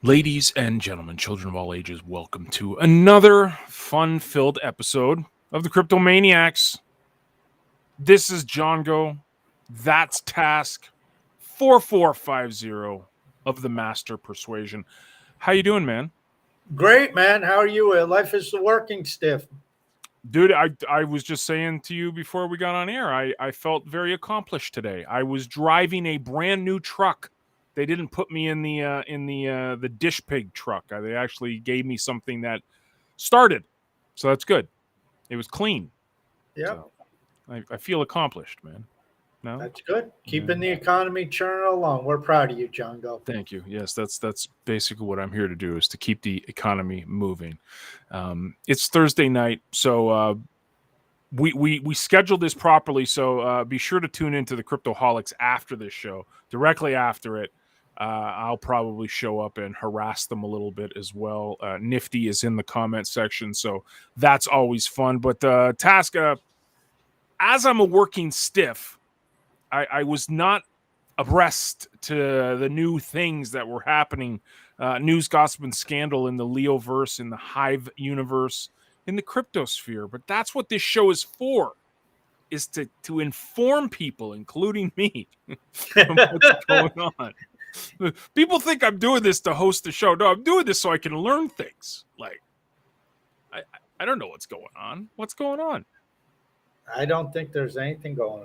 Ladies and gentlemen, children of all ages, welcome to another fun-filled episode of the Crypto Maniacs. This is John Go. That's Task 4450 of the Master Persuasion. How you doing, man? Great, man. How are you? Life is working stiff. Dude, I was just saying to you before we got on air, I felt very accomplished today. I was driving a brand new truck. They didn't put me in the dish pig truck. They actually gave me something that started, so that's good. It was clean. Yeah, so I feel accomplished, man. No, that's good. Keeping the economy churning along. We're proud of you, John. Go. Thank you. Yes, that's basically what I'm here to do, is to keep the economy moving. It's Thursday night, so we scheduled this properly. So be sure to tune into the Cryptoholics after this show. Directly after it, I'll probably show up and harass them a little bit as well. Nifty is in the comment section, so that's always fun. But Task, as I'm a working stiff, I was not abreast to the new things that were happening, news, gossip, and scandal in the Leoverse, in the Hive universe, in the cryptosphere. But that's what this show is for, is to inform people, including me, on what's going on. People think I'm doing this to host the show. No, I'm doing this so I can learn things. Like, I don't know what's going on. What's going on? I don't think there's anything going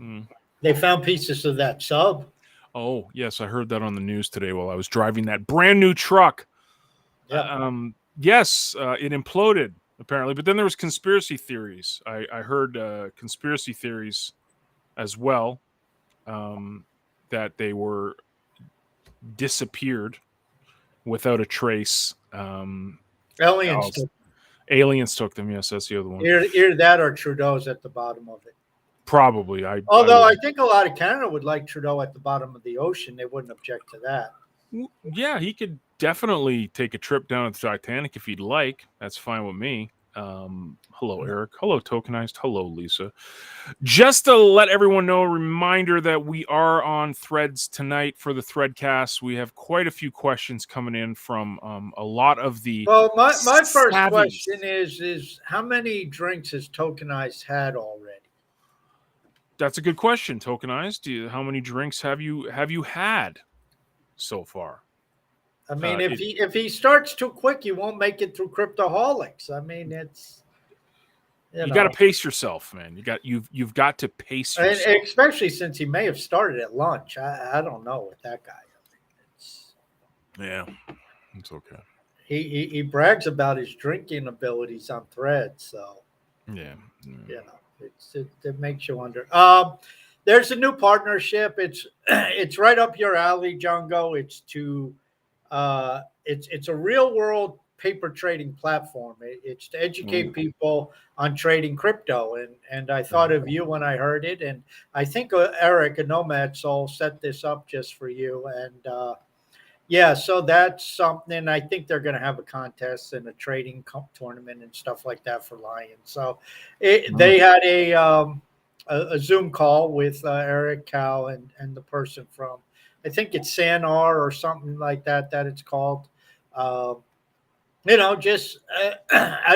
on. They found pieces of that sub. Oh, yes, I heard that on the news today while I was driving that brand new truck. Yeah. Yes, it imploded, apparently. But then there was conspiracy theories. I heard conspiracy theories as well, that they were disappeared without a trace. Aliens took them. Yes, that's the other one. Either that or Trudeau's at the bottom of it. Probably. Although I think a lot of Canada would like Trudeau at the bottom of the ocean. They wouldn't object to that. Yeah, he could definitely take a trip down to the Titanic if he'd like. That's fine with me. Hello, Eric. Hello, Tokenized. Hello, Lisa. Just to let everyone know, a reminder that we are on Threads tonight for the Threadcast. We have quite a few questions coming in from a lot of the. Well, my first question is how many drinks has Tokenized had already? That's a good question, Tokenized. How many drinks have you had so far? I mean, if he starts too quick, you won't make it through Cryptoholics. I mean, it's you got to pace yourself, man. You've got to pace yourself, and especially since he may have started at lunch. I don't know with that guy. It's okay. He brags about his drinking abilities on Threads, so yeah. It makes you wonder. There's a new partnership. It's right up your alley, Django. It's a real world paper trading platform. It's to educate people on trading crypto. And I thought of you when I heard it. And I think Eric and Nomad Soul set this up just for you. And so that's something. I think they're going to have a contest and a trading tournament and stuff like that for Lions. So they had a Zoom call with Eric, Cal, and the person from, I think it's Sanar or something like that it's called. I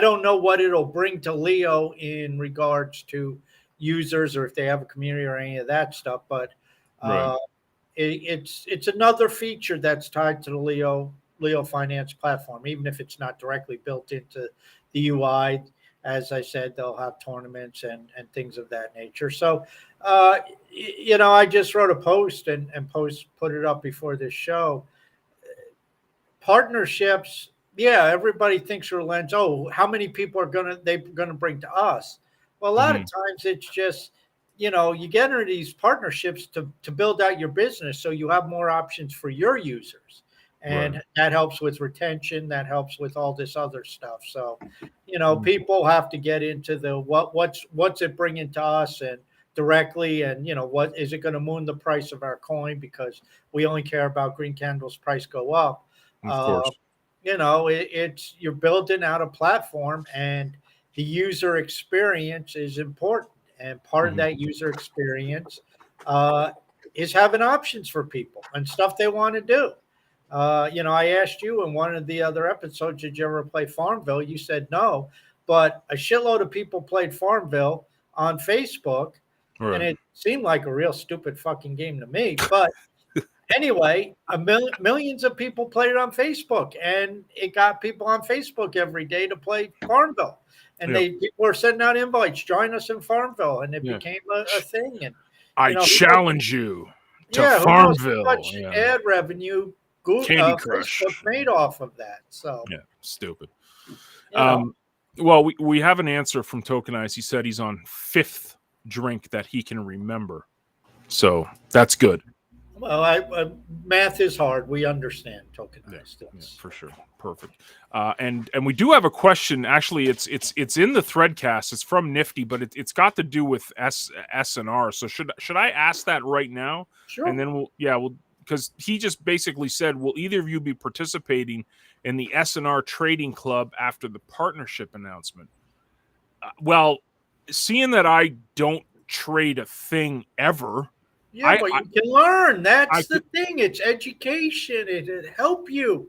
don't know what it'll bring to Leo in regards to users or if they have a community or any of that stuff, but it's another feature that's tied to the Leo Finance platform, even if it's not directly built into the UI. As I said, they'll have tournaments and things of that nature. So, I just wrote a post and put it up before this show. Partnerships, everybody thinks through a lens. Oh, how many people they're gonna bring to us? Well, a lot of times it's just, you get into these partnerships to build out your business so you have more options for your users. And that helps with retention. That helps with all this other stuff. So, people have to get into the what's it bringing to us and directly, and what is it going to moon the price of our coin, because we only care about green candles price go up. Of course. It's you're building out a platform, and the user experience is important, and part of that user experience is having options for people and stuff they want to do. I asked you in one of the other episodes, did you ever play Farmville? You said no, but a shitload of people played Farmville on Facebook, and Right. it seemed like a real stupid fucking game to me. But anyway, millions of people played it on Facebook, and it got people on Facebook every day to play Farmville. And Yep. people were sending out invites, join us in Farmville, and it Yeah. became a thing. And I who knows- challenge you to who knows how Farmville. much Yeah. ad revenue Candy Crush. Facebook made off of that. So Yeah, stupid. you know, Well, we have an answer from Tokenize. He said he's on 5th drink that he can remember. So that's good. well, math is hard. We understand tokenized. Yeah, for sure. Perfect. And we do have a question. Actually, it's in the Threadcast. It's from Nifty, but it's got to do with S and R. So should I ask that right now? Sure. And then we'll because he just basically said, will either of you be participating in the S&R Trading Club after the partnership announcement? Well, seeing that I don't trade a thing ever. Yeah, but you can learn. That's the thing. It's education. It'll help you.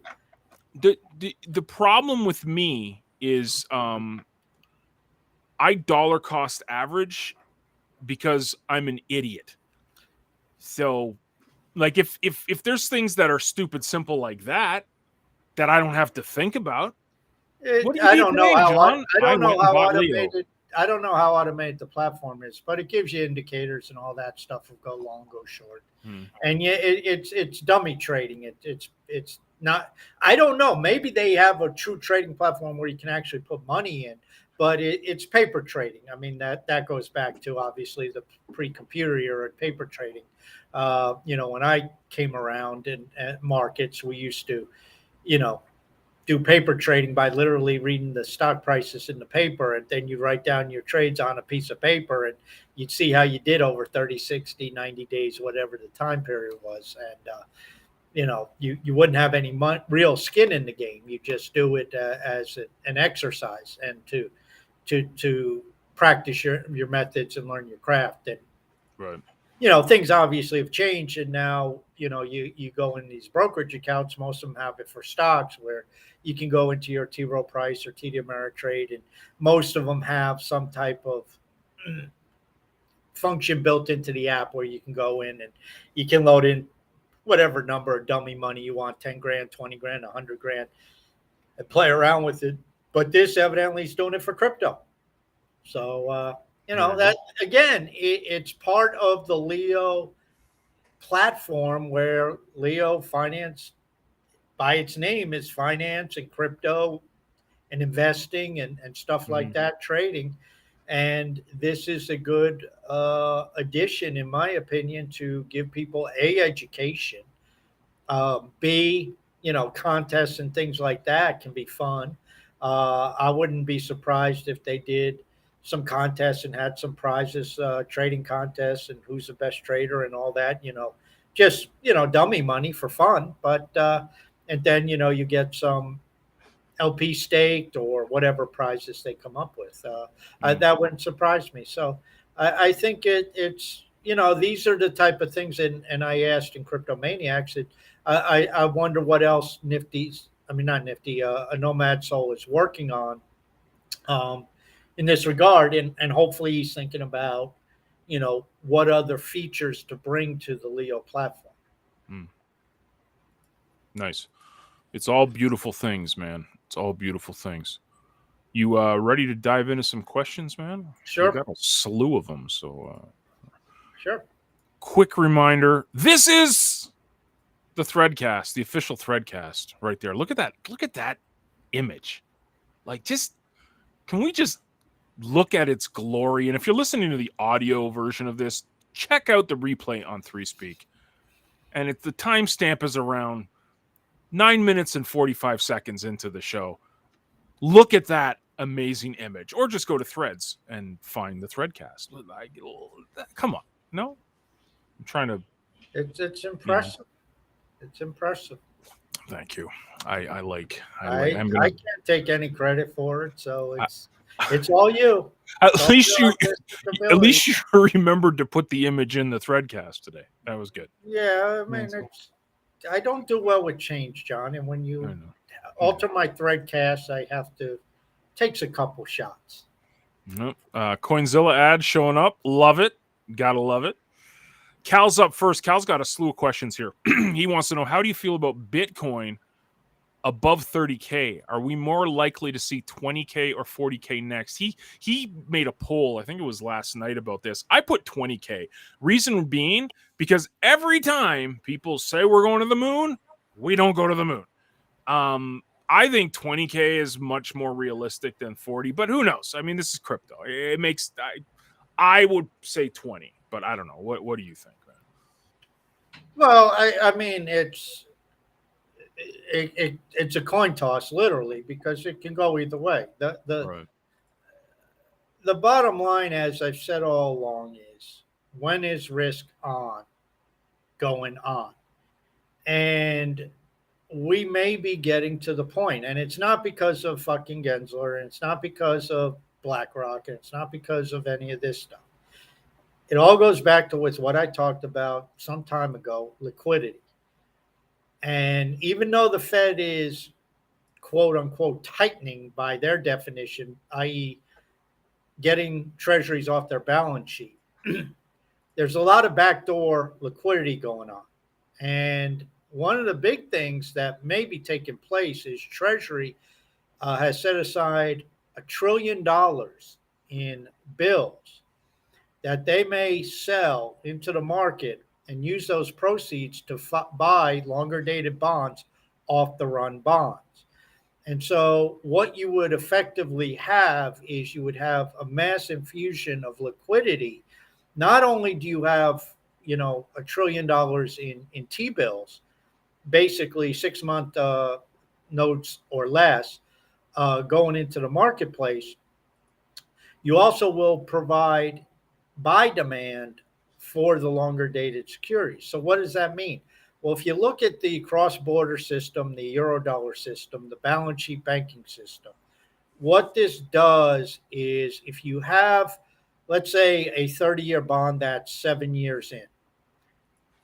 The problem with me is I dollar cost average because I'm an idiot. So like if there's things that are stupid simple like that I don't have to think about. I don't know how automated. I don't know how automated the platform is, but it gives you indicators and all that stuff of go long, go short. And yeah, it's dummy trading. It's not. I don't know. Maybe they have a true trading platform where you can actually put money in, but it's paper trading. I mean that goes back to obviously the pre-computer era of paper trading. When I came around in markets, we used to, do paper trading by literally reading the stock prices in the paper, and then you write down your trades on a piece of paper, and you'd see how you did over 30, 60, 90 days, whatever the time period was. And, you wouldn't have any real skin in the game. You just do it as an exercise and to practice your methods and learn your craft. And, right. Things obviously have changed, and now, you go in these brokerage accounts. Most of them have it for stocks where you can go into your T. Rowe Price or TD Ameritrade, and most of them have some type of function built into the app where you can go in and you can load in whatever number of dummy money you want, 10 grand, 20 grand, 100 grand, and play around with it. But this evidently is doing it for crypto. So, that again, it's part of the Leo platform where Leo Finance, by its name, is finance and crypto and investing and stuff like that, trading. And this is a good addition, in my opinion, to give people A, education, B, contests and things like that can be fun. I wouldn't be surprised if they did some contests and had some prizes, trading contests, and who's the best trader and all that, just, dummy money for fun. But, and then, you get some LP staked or whatever prizes they come up with. That wouldn't surprise me. So I think it's, these are the type of things. And I asked in Crypto Maniacs, I wonder what else not Nifty, a Nomad Soul is working on in this regard. And hopefully he's thinking about, what other features to bring to the Leo platform. Nice. It's all beautiful things, man. It's all beautiful things. You ready to dive into some questions, man? Sure. We've got a slew of them. So, sure. Quick reminder: this is the Threadcast, the official Threadcast, right there. Look at that! Look at that image. Like, can we just look at its glory? And if you're listening to the audio version of this, check out the replay on 3Speak. And the timestamp is around 9 minutes and 45 seconds into the show. Look at that amazing image, or just go to Threads and find the Threadcast. Come on, no, I'm trying to. It's impressive. It's impressive. Thank you. I can't take any credit for it, so it's all you. At least you remembered to put the image in the Threadcast today. That was good. Yeah, I mean, I don't do well with change, John. And when I you know. alter my thread cash, I have to takes a couple shots. Nope. Coinzilla ad showing up. Love it. Gotta love it. Cal's up first. Cal's got a slew of questions here. He wants to know, how do you feel about Bitcoin above 30K? Are we more likely to see 20K or 40K next? He made a poll, I think it was last night, about this. I put 20K. Reason being, because every time people say we're going to the moon, we don't go to the moon. I think 20K is much more realistic than 40, but who knows? I mean, this is crypto. It makes I would say 20, but I don't know. What do you think, man? Well, I mean, it's a coin toss, literally, because it can go either way. Right. The bottom line, as I've said all along, is when is risk on going on? And we may be getting to the point, and it's not because of fucking Gensler, and it's not because of BlackRock, and it's not because of any of this stuff. It all goes back to what I talked about some time ago, liquidity. And even though the Fed is quote unquote tightening by their definition, i.e., getting treasuries off their balance sheet, there's a lot of backdoor liquidity going on. And one of the big things that may be taking place is Treasury has set aside $1 trillion in bills that they may sell into the market and use those proceeds to buy longer dated bonds off the run bonds. And so what you would effectively have is you would have a mass infusion of liquidity. Not only do you have, $1 trillion in T-bills, basically 6-month notes or less, going into the marketplace, you also will provide buy demand for the longer dated securities. So what does that mean? Well, if you look at the cross-border system, the Eurodollar system, the balance sheet banking system, what this does is if you have, let's say, a 30-year bond that's 7 years in,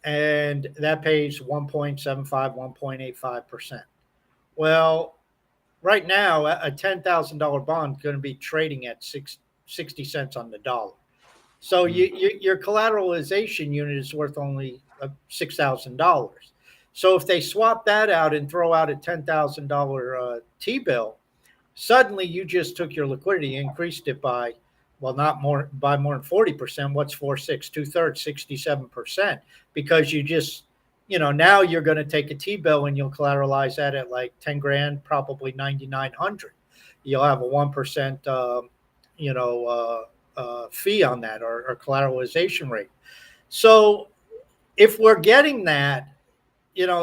and that pays 1.75, 1.85%. Well, right now, a $10,000 bond is going to be trading at 60 cents on the dollar. So your collateralization unit is worth only $6,000. So if they swap that out and throw out a $10,000 T-bill, suddenly you just took your liquidity, increased it by, well, not more by more than 40%. What's 4, 6, 2/3, 67%? Because you just, now you're going to take a T-bill and you'll collateralize that at like 10 grand, probably 9,900. You'll have a 1%, fee on that or collateralization rate. So if we're getting that,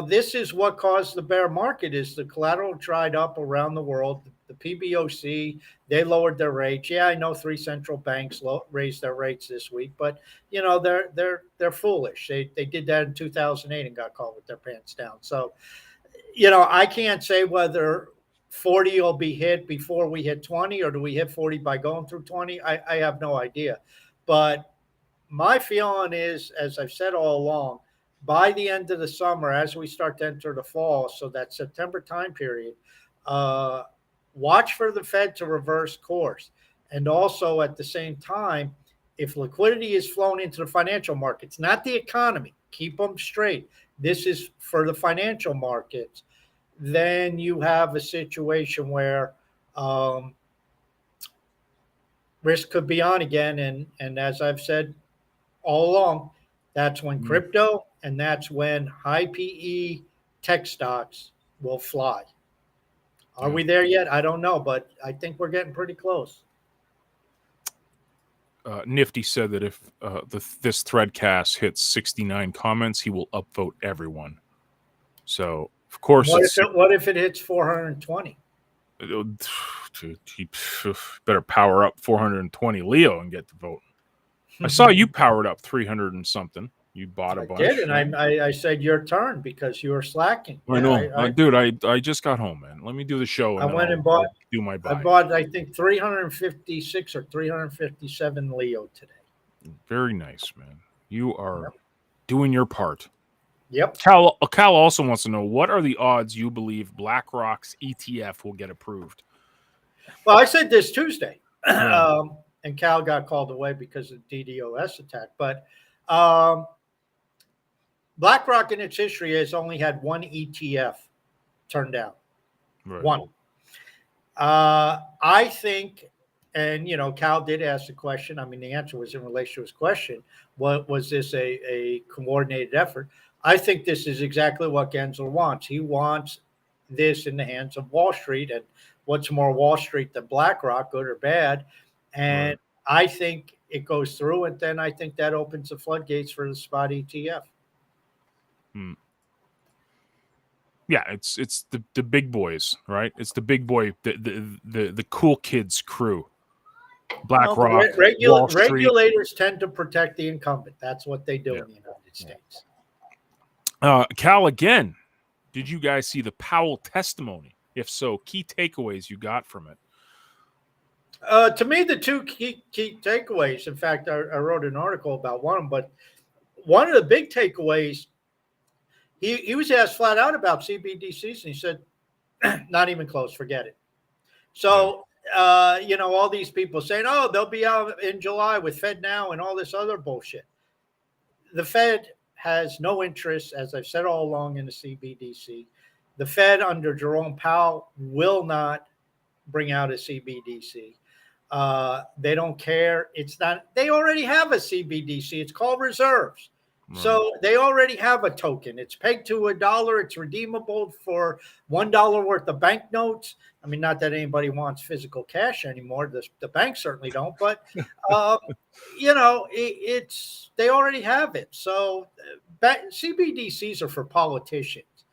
this is what caused the bear market is the collateral dried up around the world. The PBOC, they lowered their rates. Yeah, I know 3 central banks raised their rates this week, but they're foolish. They did that in 2008 and got caught with their pants down. So, I can't say whether 40 will be hit before we hit 20, or do we hit 40 by going through 20? I have no idea. But my feeling is, as I've said all along, by the end of the summer, as we start to enter the fall, so that September time period, watch for the Fed to reverse course. And also at the same time, if liquidity is flown into the financial markets, not the economy, keep them straight. This is for the financial markets. Then you have a situation where risk could be on again. And as I've said all along, that's when crypto and that's when high PE tech stocks will fly. Are we there yet? I don't know, but I think we're getting pretty close. Nifty said that if this threadcast hits 69 comments, he will upvote everyone. So, of course, what if it hits 420? He better power up 420 Leo and get the vote. I saw you powered up 300 and something. You bought a bunch. I did, and I said your turn because you were slacking. I know, dude. I just got home, man. Let me do the show. And I went and bought. Do my buy. I bought, I think, 356 or 357 Leo today. Very nice, man. You are doing your part. Yep. Cal also wants to know, what are the odds you believe BlackRock's ETF will get approved? Well, I said this Tuesday, Yeah. and Cal got called away because of the DDoS attack. But um, BlackRock in its history has only had one ETF turned down. Right. One. I think, and Cal did ask the question. I mean, the answer was in relation to his question. What was this a coordinated effort? I think this is exactly what Gensler wants. He wants this in the hands of Wall Street, and what's more Wall Street than BlackRock, good or bad. And Right. I think it goes through, and then I think that opens the floodgates for the spot ETF. Yeah, it's the big boys, right? It's the big boy, the cool kids crew. BlackRock, Wall Street. Regulators tend to protect the incumbent. That's what they do in the United States. Cal, again, did you guys see the Powell testimony? If so, key takeaways you got from it. To me, the two key takeaways, in fact, I wrote an article about one of them, but one of the big takeaways, he was asked flat out about CBDCs, and he said, not even close, forget it. So, all these people saying, oh, they'll be out in July with FedNow and all this other bullshit. The Fed has no interest, as I've said all along, in the CBDC. The Fed under Jerome Powell will not bring out a CBDC. They don't care. They already have a CBDC. It's called reserves. Right. So they already have a token. It's pegged to $1. It's redeemable for $1 worth of banknotes. I mean, not that anybody wants physical cash anymore. The banks certainly don't, but they already have it. So CBDCs are for politicians,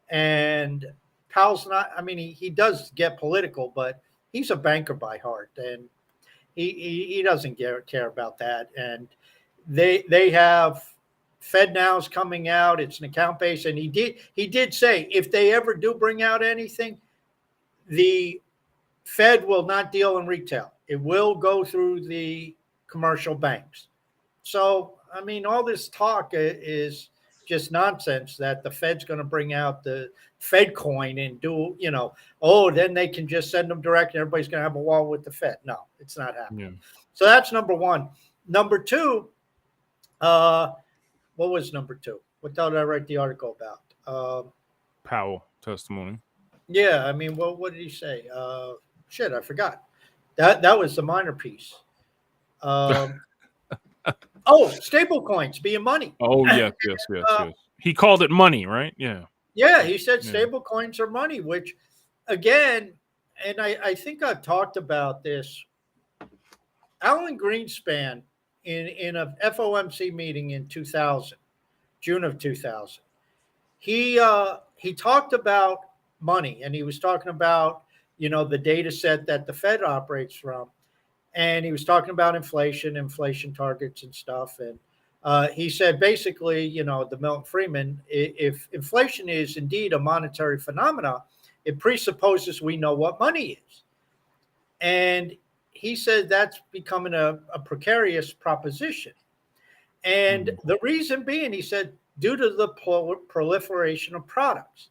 and Powell's not. I mean, he does get political, but he's a banker by heart, and he doesn't care about that. And they have FedNow's coming out. It's an account base, and he did say if they ever do bring out anything, the Fed will not deal in retail. It will go through the commercial banks. So, I mean, all this talk is just nonsense that the Fed's going to bring out the Fed coin and do, then they can just send them direct and everybody's going to have a wall with the Fed. No, it's not happening. Yeah. So that's number one. Number two, what was number two? What did I write the article about? Powell testimony. Yeah, I mean, what did he say? Shit, I forgot. That was the minor piece. Stable coins being money. Oh, yes. He called it money, right? Yeah. Yeah, he said stable coins are money, which, again, and I think I've talked about this. Alan Greenspan in a FOMC meeting in 2000, June of 2000, he talked about money, and he was talking about the data set that the Fed operates from, and he was talking about inflation targets and stuff, and he said basically, the Milton Friedman, if inflation is indeed a monetary phenomena, it presupposes we know what money is, and he said that's becoming a precarious proposition, and the reason being, he said, due to the proliferation of products.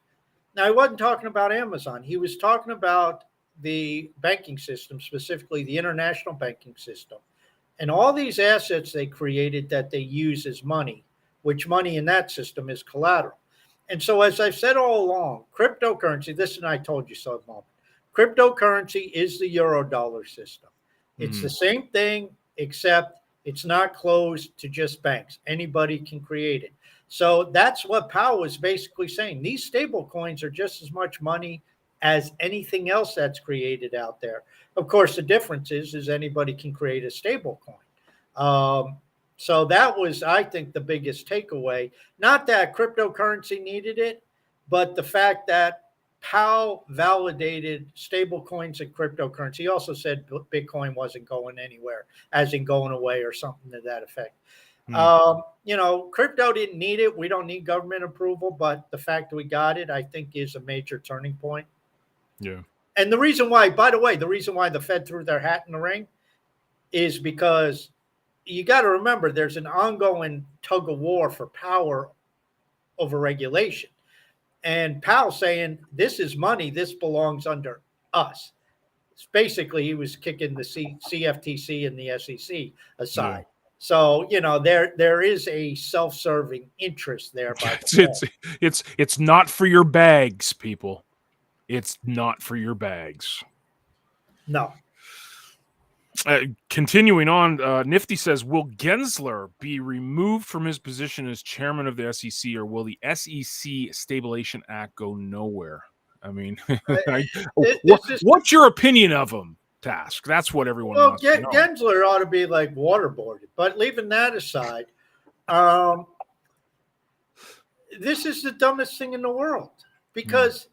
Now, he wasn't talking about Amazon. He was talking about the banking system, specifically the international banking system, and all these assets they created that they use as money, which money in that system is collateral. And so, as I've said all along, cryptocurrency, this and I told you so at the moment, cryptocurrency is the Eurodollar system. It's the same thing, except it's not closed to just banks. Anybody can create it. So that's what Powell was basically saying. These stable coins are just as much money as anything else that's created out there. Of course, the difference is anybody can create a stable coin. So that was, I think, the biggest takeaway. Not that cryptocurrency needed it, but the fact that Powell validated stable coins and cryptocurrency. He also said Bitcoin wasn't going anywhere, as in going away or something to that effect. Crypto didn't need it. We don't need government approval, but the fact that we got it, I think, is a major turning point. Yeah. And the reason why, by the way, the Fed threw their hat in the ring is because you got to remember there's an ongoing tug of war for power overregulation. And Powell saying, this is money, this belongs under us. Basically, he was kicking the CFTC and the SEC aside. Yeah. So, there is a self-serving interest there by the it's not for your bags, people. It's not for your bags. No. Continuing on, Nifty says, will Gensler be removed from his position as chairman of the SEC, or will the SEC Stabilization Act go nowhere? I mean, what's your opinion of him, Task? That's what everyone wants to know. Gensler ought to be like waterboarded. But leaving that aside, this is the dumbest thing in the world, because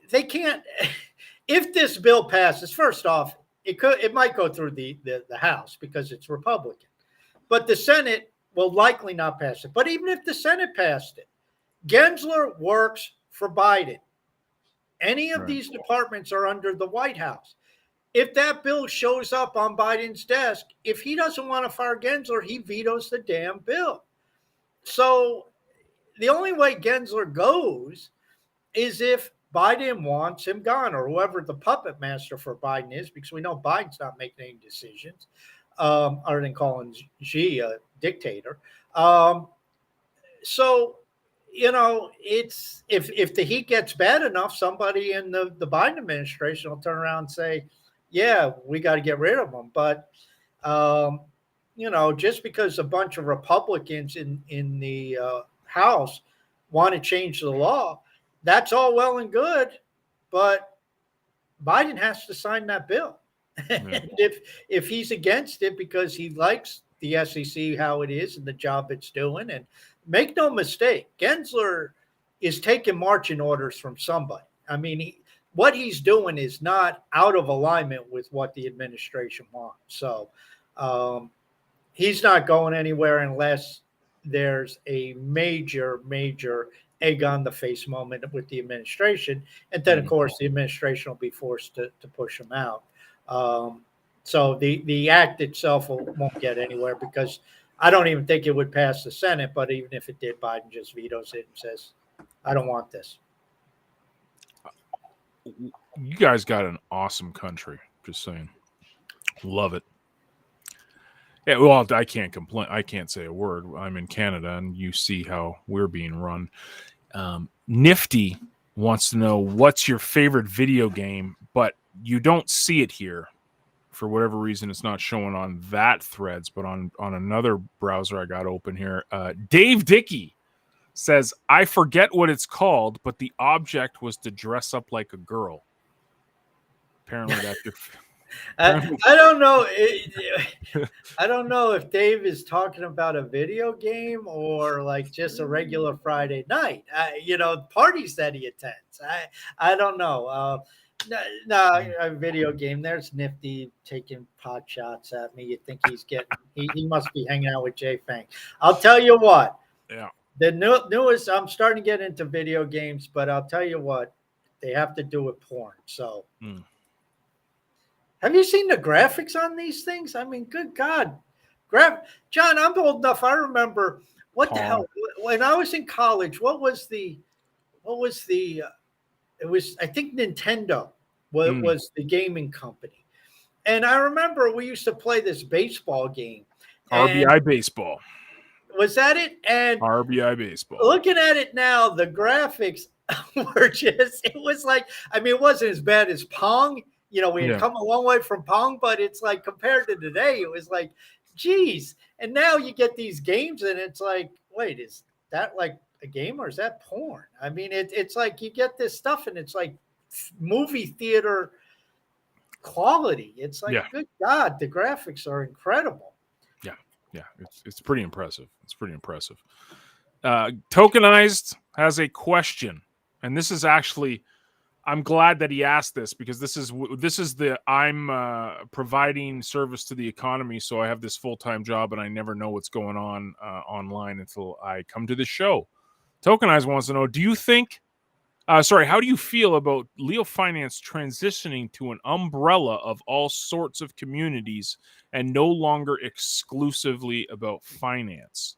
they can't. If this bill passes, first off, it might go through the House because it's Republican, but the Senate will likely not pass it. But even if the Senate passed it, Gensler works for Biden. Any of these departments are under the White House. If that bill shows up on Biden's desk, if he doesn't want to fire Gensler, he vetoes the damn bill. So the only way Gensler goes is if Biden wants him gone, or whoever the puppet master for Biden is, because we know Biden's not making any decisions, other than calling Xi a dictator. So, it's if the heat gets bad enough, somebody in the Biden administration will turn around and say, yeah, we got to get rid of him. But, just because a bunch of Republicans in the House want to change the law, that's all well and good, but Biden has to sign that bill. And if he's against it because he likes the SEC, how it is and the job it's doing, and make no mistake, Gensler is taking marching orders from somebody. I mean, what he's doing is not out of alignment with what the administration wants. So he's not going anywhere unless there's a major egg on the face moment with the administration. And then, of course, the administration will be forced to push him out. So the act itself won't get anywhere, because I don't even think it would pass the Senate. But even if it did, Biden just vetoes it and says, I don't want this. You guys got an awesome country. Just saying. Love it. Yeah, well, I can't complain. I can't say a word. I'm in Canada, and you see how we're being run. Nifty wants to know, what's your favorite video game, but you don't see it here. For whatever reason, it's not showing on that threads, but on another browser I got open here. Dave Dickey says, I forget what it's called, but the object was to dress up like a girl. Apparently that's your... I don't know. I don't know if Dave is talking about a video game or like just a regular Friday night. Parties that he attends. I don't know. No, a video game. There's Nifty taking pot shots at me. You think he must be hanging out with Jay Fang. I'll tell you what. Yeah. The newest. I'm starting to get into video games, but I'll tell you what. They have to do with porn. So. Have you seen the graphics on these things? I mean, good God. John, I'm old enough. I remember the hell when I was in college, it was I think Nintendo was the gaming company. And I remember we used to play this baseball game. RBI baseball. Was that it? And RBI baseball. Looking at it now, the graphics were it was like, I mean, it wasn't as bad as Pong. We had come a long way from Pong, but it's like compared to today, it was like, geez. And now you get these games and it's like, wait, is that like a game or is that porn? I mean, it's like you get this stuff and it's like movie theater quality. It's like, good God, the graphics are incredible. Yeah. It's pretty impressive. Tokenized has a question, and this is actually, I'm glad that he asked this, because this is I'm providing service to the economy, so I have this full-time job and I never know what's going on online until I come to the show. Tokenize wants to know, how do you feel about Leo Finance transitioning to an umbrella of all sorts of communities and no longer exclusively about finance?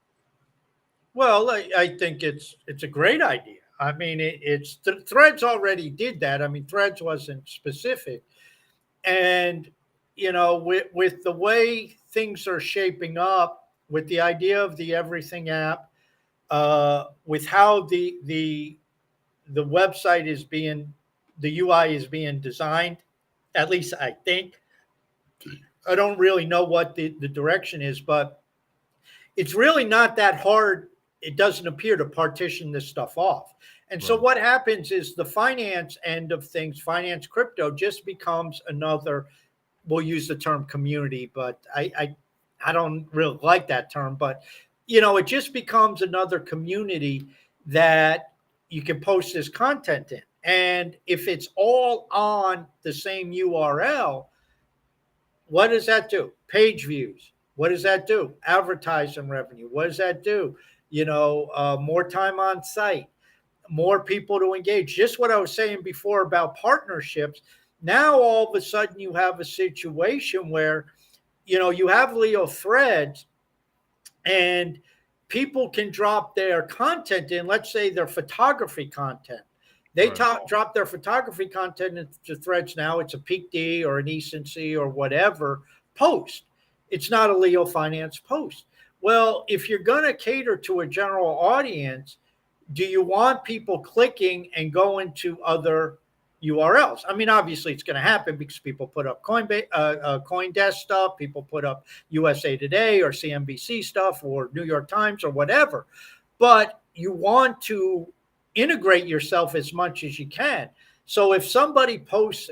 Well, I think it's a great idea. I mean, it's Threads already did that. I mean, Threads wasn't specific, and with the way things are shaping up, with the idea of the Everything app, with how the website is being, the UI is being designed. At least I think. I don't really know what the direction is, but it's really not that hard. It doesn't appear to partition this stuff off. And so Right. what happens is the finance end of things, finance crypto, just becomes another, we'll use the term community, but I don't really like that term, but it just becomes another community that you can post this content in. And if it's all on the same URL, what does that do? Page views. What does that do? Advertising revenue. What does that do? More time on site, more people to engage. Just what I was saying before about partnerships. Now all of a sudden you have a situation where you have Leo Threads, and people can drop their content in. Let's say their photography content. They Right. drop their photography content into Threads now. It's a Peak D or an Ecency or whatever post. It's not a Leo Finance post. Well, if you're going to cater to a general audience, do you want people clicking and going to other URLs? I mean, obviously, it's going to happen because people put up CoinDesk stuff, people put up USA Today or CNBC stuff or New York Times or whatever. But you want to integrate yourself as much as you can. So if somebody posts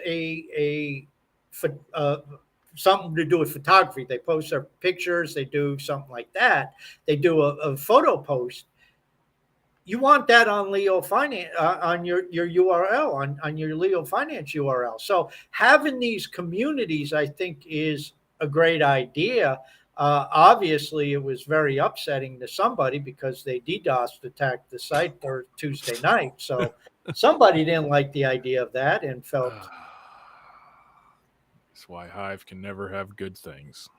something to do with photography, they post their pictures, they do something like that, they do a photo post. You want that on Leo Finance, on your URL, on your Leo Finance URL. So having these communities, I think, is a great idea. Obviously, it was very upsetting to somebody because they DDoS attacked the site for Tuesday night. So somebody didn't like the idea of that and felt. That's why Hive can never have good things.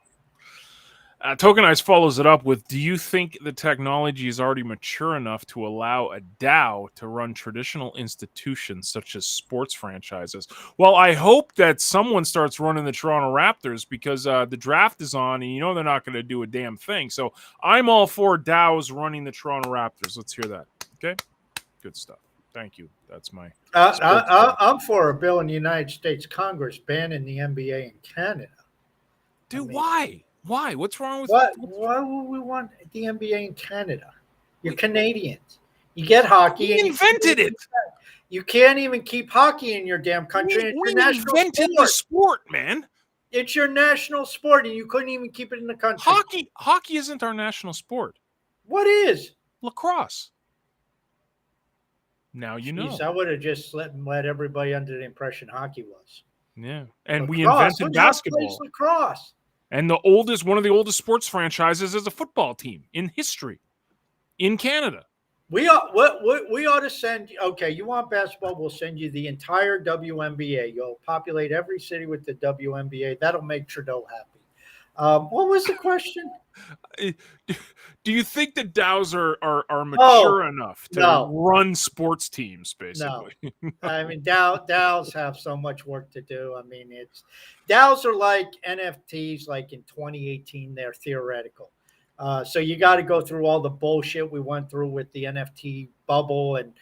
Tokenize follows it up with, do you think the technology is already mature enough to allow a DAO to run traditional institutions such as sports franchises? Well, I hope that someone starts running the Toronto Raptors because the draft is on and they're not going to do a damn thing. So I'm all for DAOs running the Toronto Raptors. Let's hear that. Okay? Good stuff. Thank you. That's my. I'm for a bill in the United States Congress banning the NBA in Canada. Dude, why? Why? What's wrong with what? Why would we want the NBA in Canada? You're Canadians. You get hockey. We invented it. You can't even keep hockey in your damn country. We invented the sport, man. It's your national sport, and you couldn't even keep it in the country. Hockey isn't our national sport. What is? Lacrosse. Now you know. I would have just let everybody under the impression hockey was. Yeah, and lacrosse. We invented basketball. Lacrosse. And one of the oldest sports franchises is a football team in history in Canada. We ought to send. Okay, you want basketball? We'll send you the entire WNBA. You'll populate every city with the WNBA. That'll make Trudeau happy. What was the question? Do you think the DAOs are mature enough to run sports teams, basically? No. I mean, DAOs have so much work to do. I mean, DAOs are like NFTs, like in 2018, they're theoretical. So you got to go through all the bullshit we went through with the NFT bubble and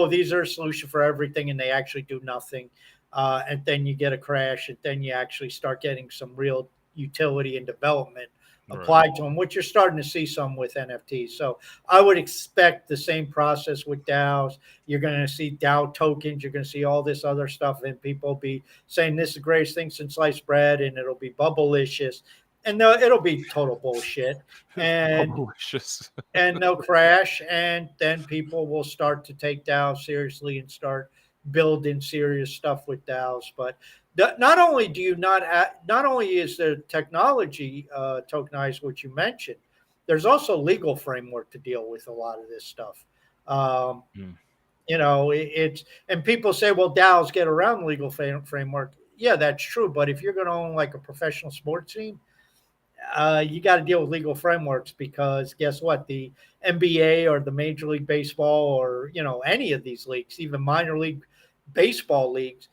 these are a solution for everything, and they actually do nothing. And then you get a crash, and then you actually start getting some real utility and development applied to them, which you're starting to see some with NFTs. So I would expect the same process with DAOs. You're going to see DAO tokens. You're going to see all this other stuff, and people be saying this is the greatest thing since sliced bread, and it'll be bubblicious. And it'll be total bullshit, and and they'll crash, and then people will start to take DAOs seriously and start building serious stuff with DAOs. But not only is there technology tokenized, which you mentioned, there's also legal framework to deal with a lot of this stuff. It's and people say, well, DAOs get around legal framework. Yeah, that's true. But if you're going to own like a professional sports team, you got to deal with legal frameworks, because guess what? The NBA or the Major League Baseball, or any of these leagues, even minor league baseball leagues,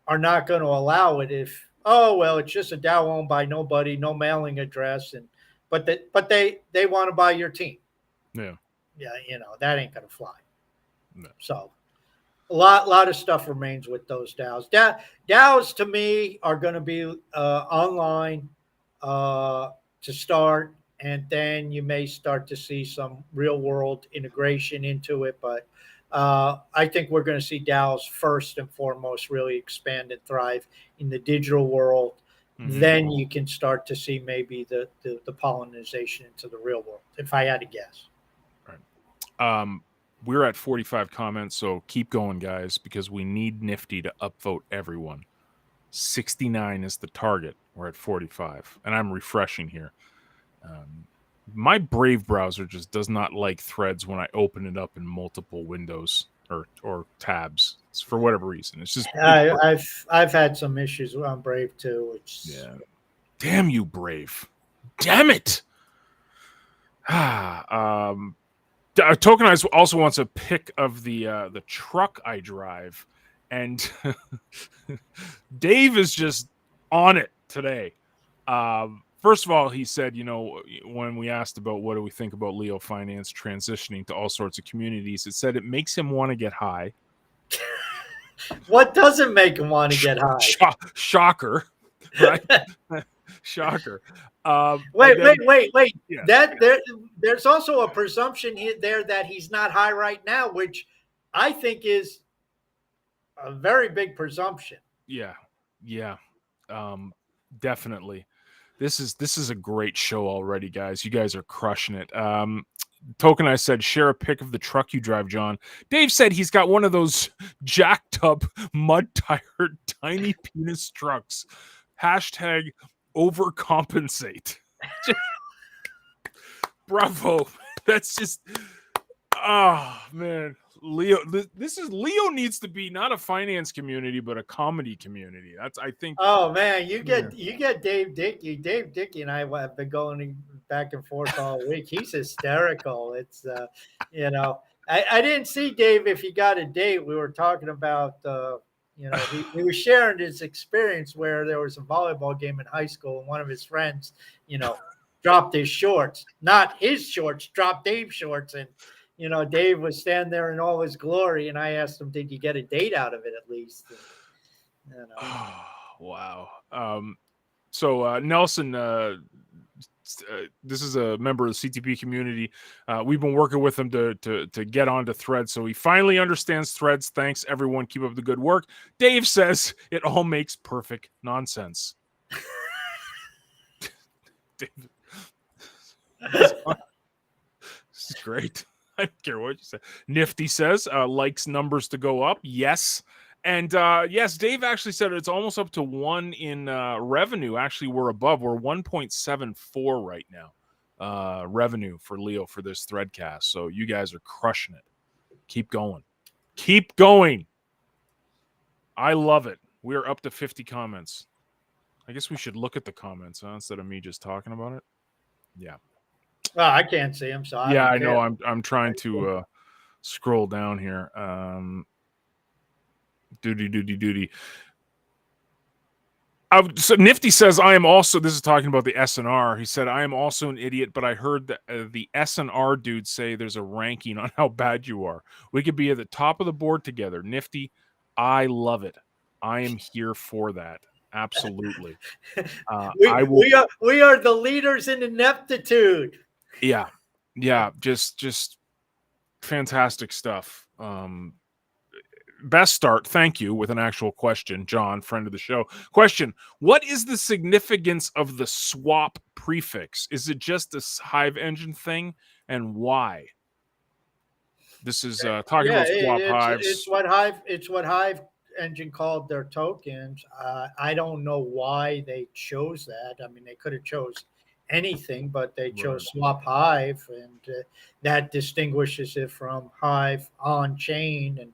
are not going to allow it if, oh well, it's just a DAO owned by nobody, no mailing address, and but they want to buy your team. Yeah. Yeah, that ain't going to fly. No. So a lot of stuff remains with those DAOs. DAOs to me are going to be online to start, and then you may start to see some real world integration into it. But I think we're going to see DAOs first and foremost really expand and thrive in the digital world. Mm-hmm. Then you can start to see maybe the pollination into the real world, if I had to guess. Right. We're at 45 comments, so keep going, guys, because we need Nifty to upvote everyone. 69 is the target. We're at 45, and I'm refreshing here. My Brave browser just does not like Threads when I open it up in multiple windows or tabs. It's for whatever reason. It's just I've had some issues on Brave too. Yeah. Damn you, Brave. Damn it. Tokenize also wants a pic of the truck I drive, and Dave is just on it today. First of all, he said, when we asked about what do we think about Leo Finance transitioning to all sorts of communities, it said it makes him want to get high. What doesn't make him want to get high? Shocker, right? Shocker. Wait. Yeah. There's also a presumption there that he's not high right now, which I think is a very big presumption. Yeah. Definitely. This is a great show already, guys. You guys are crushing it. Tokenize said, share a pic of the truck you drive, John. Dave said he's got one of those jacked up, mud-tired, tiny penis trucks. Hashtag overcompensate. Bravo. That's just, oh, man. Leo, Leo needs to be not a finance community, but a comedy community. That's, I think. Oh man, you get Dave Dickey. Dave Dickey and I have been going back and forth all week. He's hysterical. It's I didn't see Dave if he got a date. We were talking about he was sharing his experience where there was a volleyball game in high school, and one of his friends, dropped his shorts. Not his shorts, dropped Dave's shorts, and Dave was standing there in all his glory, and I asked him, did you get a date out of it at least? And, Oh, wow. So Nelson, this is a member of the CTP community. We've been working with him to get onto Threads, so he finally understands Threads. Thanks, everyone. Keep up the good work. Dave says it all makes perfect nonsense. David. This is great. I don't care what you say. Nifty says, likes numbers to go up. Yes. And yes, Dave actually said it's almost up to 1 in revenue. Actually, we're above. We're 1.74 right now. Revenue for Leo for this Threadcast. So you guys are crushing it. Keep going. Keep going. I love it. We're up to 50 comments. I guess we should look at the comments, instead of me just talking about it. Yeah. Well, I can't see him, so I know. I'm trying to scroll down here. Duty. So Nifty says, I am also, this is talking about the SNR. He said, I am also an idiot, but I heard that the SNR dudes say there's a ranking on how bad you are. We could be at the top of the board together. Nifty, I love it. I am here for that. Absolutely. We are the leaders in ineptitude. Yeah. Just fantastic stuff. Best start. Thank you. With an actual question, John, friend of the show. Question: what is the significance of the swap prefix? Is it just a Hive engine thing, and why? This is talking about swap hives. It's what Hive engine called their tokens. I don't know why they chose that. I mean, they could have chose anything, but they chose swap Hive, and that distinguishes it from Hive on chain. And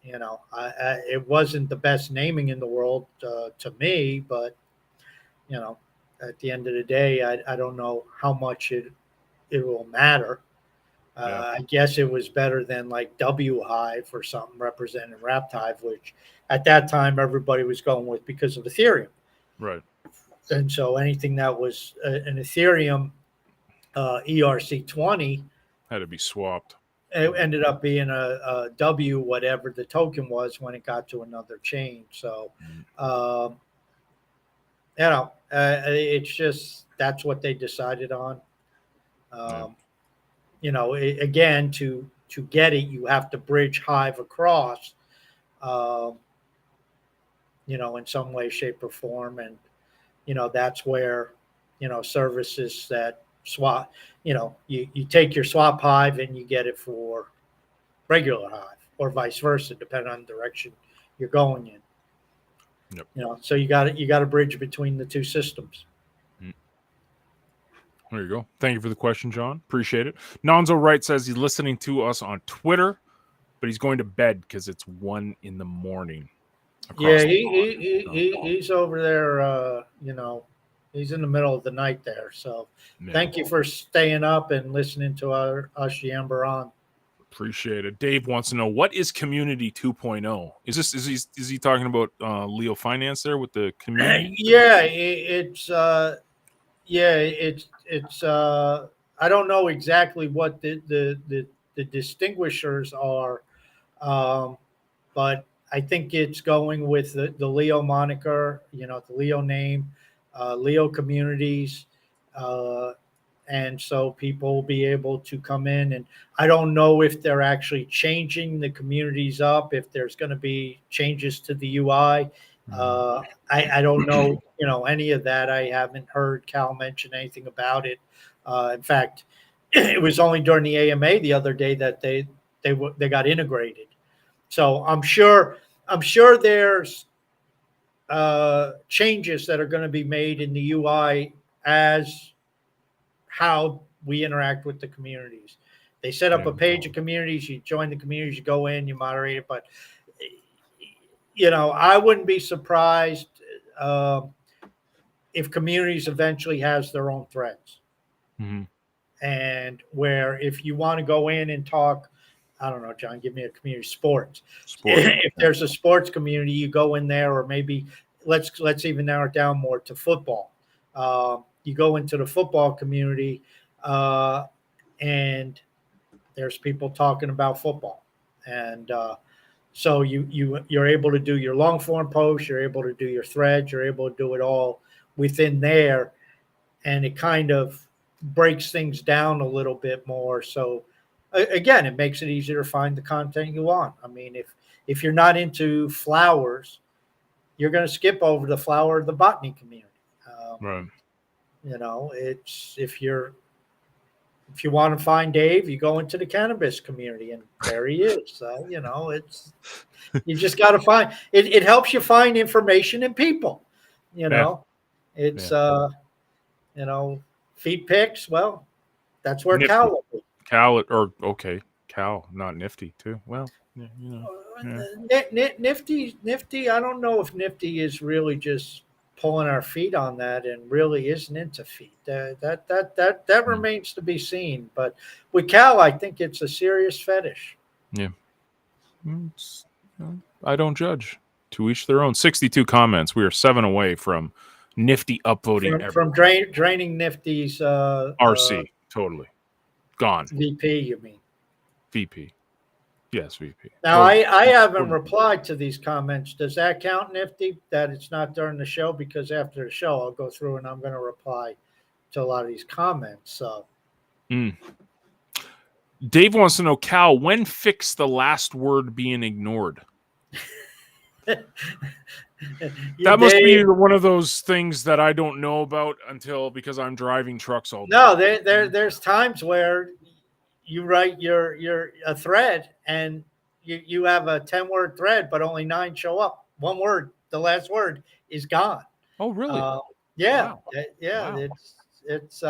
it wasn't the best naming in the world to me, but at the end of the day, I don't know how much it will matter. Yeah. I guess it was better than like W Hive or something representing Wrapped Hive, which at that time everybody was going with because of Ethereum. Right. And so anything that was an Ethereum ERC20 Had to be swapped. it ended up being a W, whatever the token was when it got to another chain. So, um, it's just that's what they decided on. Um, Again, to get it, you have to bridge Hive across, um, in some way, shape, or form, and that's where services that swap, you take your swap Hive and you get it for regular Hive, or vice versa, depending on the direction you're going in. Yep. So you got to bridge between the two systems. There you go. Thank you for the question, John. Appreciate it. Nonzo Wright says he's listening to us on Twitter, but he's going to bed because it's 1 a.m. Yeah, he's over there. He's in the middle of the night there. So thank you for staying up and listening to us yammer on. Appreciate it. Dave wants to know, what is Community 2.0? Is he talking about Leo Finance there with the community? Yeah, it's I don't know exactly what the distinguishers are, but I think it's going with the Leo moniker, the Leo name, Leo communities. And so people will be able to come in, and I don't know if they're actually changing the communities up, if there's going to be changes to the UI. I don't know, any of that. I haven't heard Cal mention anything about it. In fact, it was only during the AMA the other day that they got integrated. So I'm sure there's changes that are going to be made in the UI as how we interact with the communities. They set up a page of communities. You join the communities, you go in, you moderate it. But I wouldn't be surprised if communities eventually has their own threads. Mm-hmm. And where if you want to go in and talk, I don't know, John, give me a community sports. If there's a sports community, you go in there, or maybe let's even narrow it down more to football. You go into the football community, and there's people talking about football, and so you're able to do your long form posts, you're able to do your threads, you're able to do it all within there, and it kind of breaks things down a little bit more. So again, it makes it easier to find the content you want. I mean, if you're not into flowers, you're going to skip over the flower of the botany community. Right. It's if you want to find Dave, you go into the cannabis community, and there he is. So it's you just got to find it. It helps you find information and people. It's feed pics. Well, that's where Nifty. Cal will be. Cal, not Nifty too. Well, Nifty. I don't know if Nifty is really just pulling our feet on that and really isn't into feet. That remains to be seen. But with Cal, I think it's a serious fetish. Yeah. I don't judge. To each their own. 62 comments. We are 7 away from Nifty upvoting. From draining Nifty's RC. Totally. Gone. VP, you mean? VP. Yes, VP. Now, I haven't replied to these comments. Does that count, Nifty, that it's not during the show? Because after the show, I'll go through and I'm going to reply to a lot of these comments. So, Dave wants to know, Cal, when fix the last word being ignored? That must be one of those things that I don't know about because I'm driving trucks all day. No, there's times where you write your a thread and you have a 10-word thread, but only 9 show up. One word, the last word, is gone. Oh, really? Yeah, wow. Yeah. Wow. It's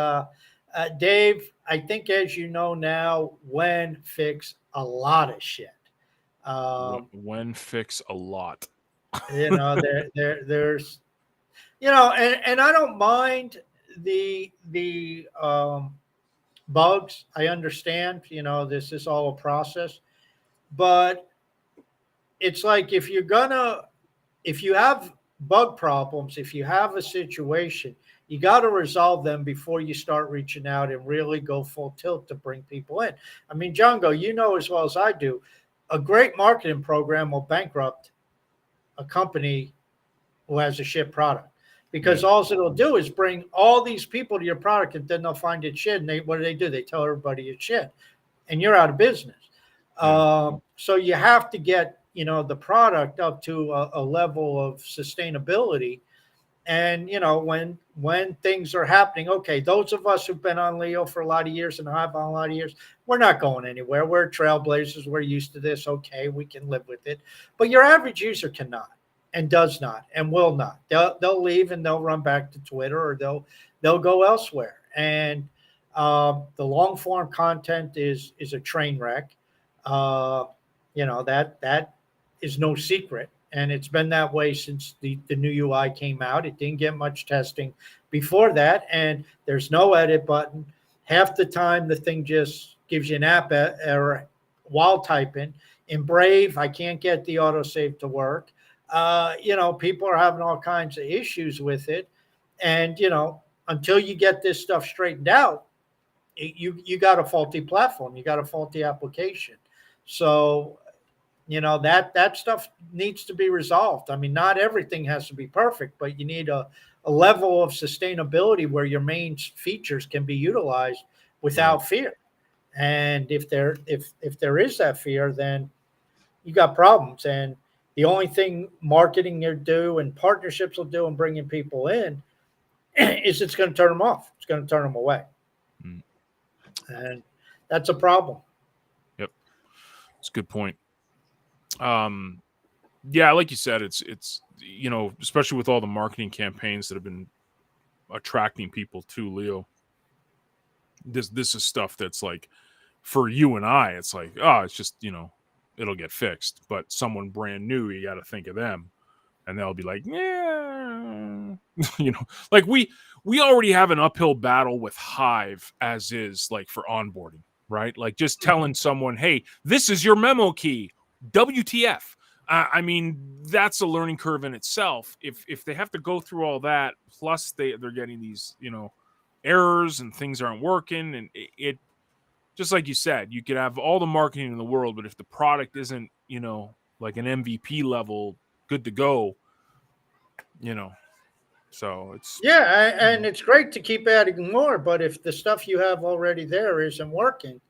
Dave. I think, as you know now, when fix a lot of shit. When fix a lot. There's And I don't mind the bugs. I understand, this is all a process, but it's like if you have bug problems, if you have a situation, you got to resolve them before you start reaching out and really go full tilt to bring people in. I mean, Django, you know as well as I do, a great marketing program will bankrupt a company who has a shit product, because all it'll do is bring all these people to your product, and then they'll find it shit. And what do? They tell everybody it's shit, and you're out of business. So you have to get the product up to a level of sustainability. And when things are happening, okay, those of us who've been on Leo for a lot of years and I've on a lot of years, we're not going anywhere. We're trailblazers. We're used to this. Okay, we can live with it. But your average user cannot, and does not, and will not. They'll leave and they'll run back to Twitter, or they'll go elsewhere. And the long form content is a train wreck. That is no secret. And it's been that way since the new UI came out. It didn't get much testing before that. And there's no edit button. Half the time, the thing just gives you an app error while typing. In Brave, I can't get the autosave to work. People are having all kinds of issues with it. And, until you get this stuff straightened out, you got a faulty platform. You got a faulty application. So, that stuff needs to be resolved. I mean, not everything has to be perfect, but you need a level of sustainability where your main features can be utilized without fear. And if there is that fear, then you got problems. And the only thing marketing will do and partnerships will do and bringing people in is it's going to turn them off. It's going to turn them away. And that's a problem. Yep. It's a good point. Yeah, like you said, it's especially with all the marketing campaigns that have been attracting people to Leo. This is stuff that's like, for you and I, it's like, it's just, it'll get fixed. But someone brand new, you got to think of them, and they'll be like, yeah, like we already have an uphill battle with Hive as is, like, for onboarding, right? Like, just telling someone, hey, this is your memo key. WTF. I mean, that's a learning curve in itself. If they have to go through all that, plus they're getting these, errors and things aren't working, and it just like you said, you could have all the marketing in the world, but if the product isn't, like an MVP level, good to go, so it's and it's great to keep adding more, but if the stuff you have already there isn't working,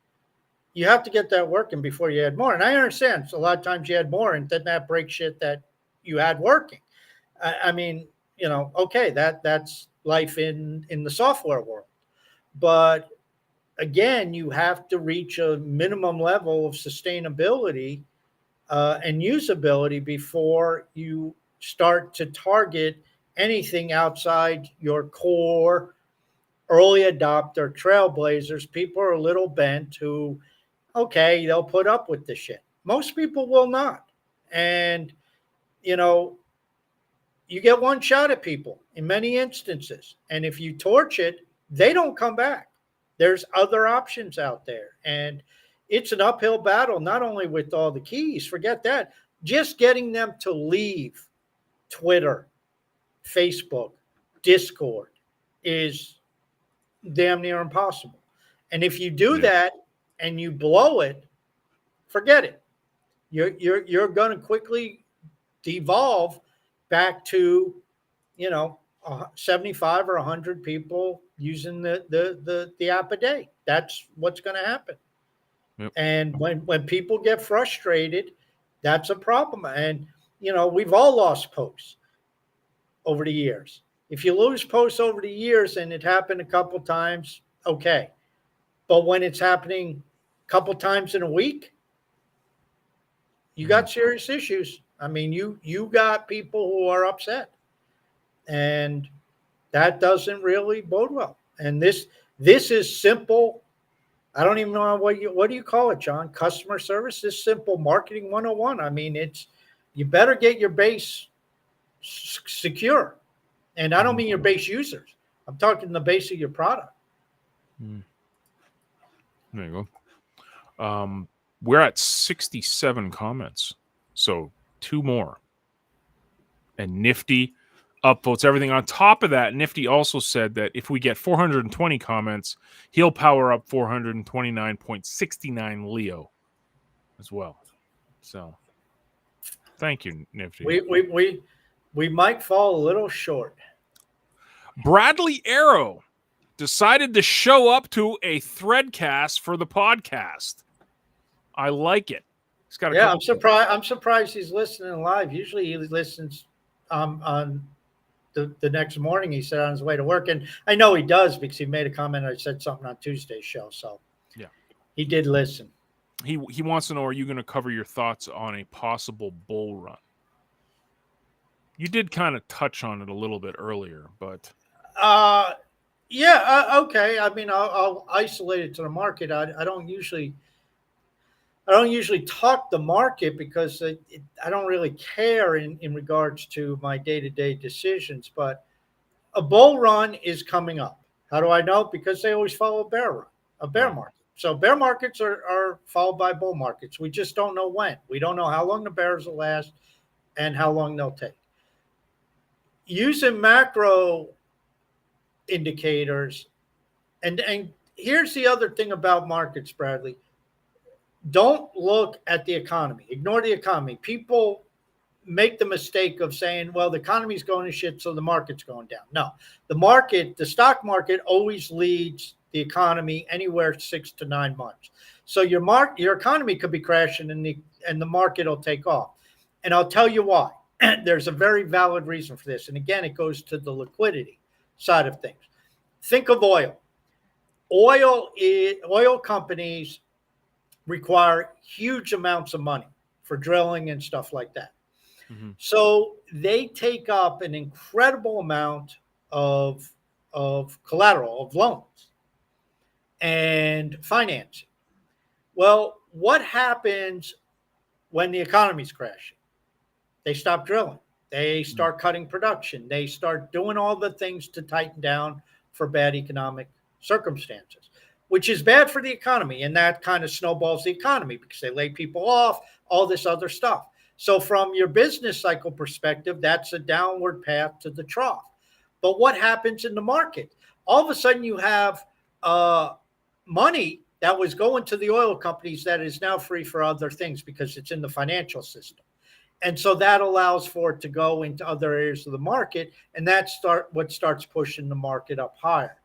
you have to get that working before you add more. And I understand, so a lot of times you add more and then that breaks shit that you had working. I mean, okay, that's life in the software world. But again, you have to reach a minimum level of sustainability and usability before you start to target anything outside your core early adopter trailblazers. People are a little bent who, okay, they'll put up with the shit. Most people will not. And, you get one shot at people in many instances. And if you torch it, they don't come back. There's other options out there. And it's an uphill battle, not only with all the keys, forget that, just getting them to leave Twitter, Facebook, Discord is damn near impossible. And if you do that and you blow it, forget it. You're going to quickly devolve back to, 75 or 100 people using the app a day. That's what's going to happen. Yep. And when people get frustrated, that's a problem. And, we've all lost posts over the years. If you lose posts over the years and it happened a couple times, okay. But when it's happening a couple times in a week, you got serious issues. I mean, you got people who are upset, and that doesn't really bode well. And this is simple. I don't even know what do you call it, John? Customer service. This simple marketing 101. I mean, you better get your base secure, And I don't mean your base users. I'm talking the base of your product. There you go. We're at 67 comments. So 2 more. And Nifty upvotes everything. On top of that, Nifty also said that if we get 420 comments, he'll power up 429.69 Leo as well. So thank you, Nifty. We might fall a little short. Bradley Arrow decided to show up to a threadcast for the podcast. I like it. He's got a I'm surprised. I'm surprised he's listening live. Usually he listens on the next morning. He said on his way to work, and I know he does because he made a comment. I said something on Tuesday's show, so yeah, he did listen. He wants to know: are you going to cover your thoughts on a possible bull run? You did kind of touch on it a little bit earlier, but okay. I mean, I'll isolate it to the market. I don't usually talk the market because I don't really care in regards to my day-to-day decisions. But a bull run is coming up. How do I know? Because they always follow a bear market. So bear markets are followed by bull markets. We just don't know when. We don't know how long the bears will last and how long they'll take. Using macro indicators, and here's the other thing about markets, Bradley. Don't look at the economy. Ignore the economy. People make the mistake of saying, well, the economy's going to shit, so the market's going down. No, the stock market always leads the economy anywhere 6 to 9 months. So your economy could be crashing and the market will take off. And I'll tell you why. There's a very valid reason for this. And again, it goes to the liquidity side of things. Think of oil. Oil companies require huge amounts of money for drilling and stuff like that. Mm-hmm. So they take up an incredible amount of collateral, of loans and financing. Well, what happens when the economy's crashing? They stop drilling. They start cutting production. They start doing all the things to tighten down for bad economic circumstances, which is bad for the economy. And that kind of snowballs the economy because they lay people off, all this other stuff. So from your business cycle perspective, that's a downward path to the trough. But what happens in the market? All of a sudden you have money that was going to the oil companies that is now free for other things because it's in the financial system. And so that allows for it to go into other areas of the market, and that's what starts pushing the market up higher.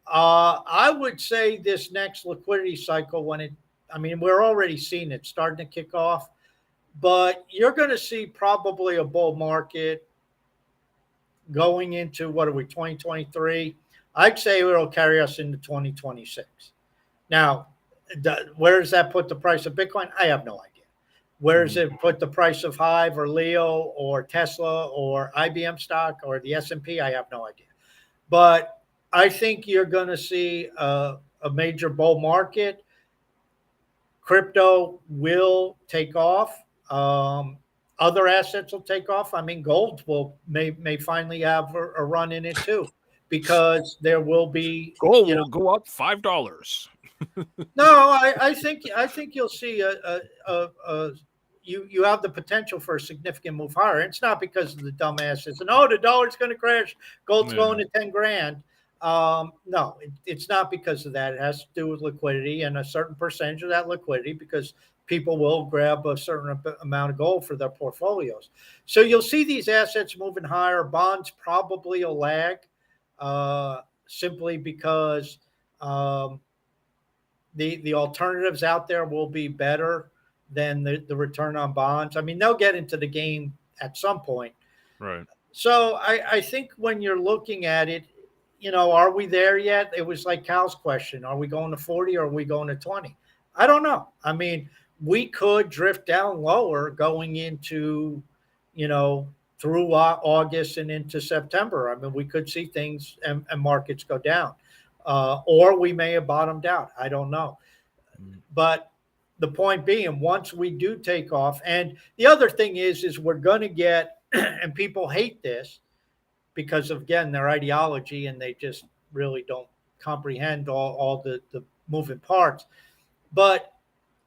I would say this next liquidity cycle, we're already seeing it starting to kick off, but you're going to see probably a bull market going into, 2023? I'd say it'll carry us into 2026. Now, where does that put the price of Bitcoin? I have no idea. Where does it put the price of Hive or Leo or Tesla or IBM stock or the S&P? I have no idea. But I think you're going to see a major bull market. Crypto will take off. Other assets will take off. I mean, gold may finally have a run in it too, because there will be gold will go up $5. No, I think you'll see you have the potential for a significant move higher. It's not because of the dumbasses and the dollar's going to crash, gold's going to 10 grand. No, it's not because of that. It has to do with liquidity and a certain percentage of that liquidity, because people will grab a certain amount of gold for their portfolios. So you'll see these assets moving higher. Bonds probably will lag, simply because the alternatives out there will be better than the return on bonds. I mean, they'll get into the game at some point. Right. So I think when you're looking at it, are we there yet? It was like Cal's question. Are we going to 40 or are we going to 20? I don't know. I mean, we could drift down lower going into, through August and into September. I mean, we could see things and markets go down. Or we may have bottomed out. I don't know. But the point being, once we do take off, and the other thing is we're going to get, and people hate this, because of, again, their ideology, and they just really don't comprehend all the moving parts. But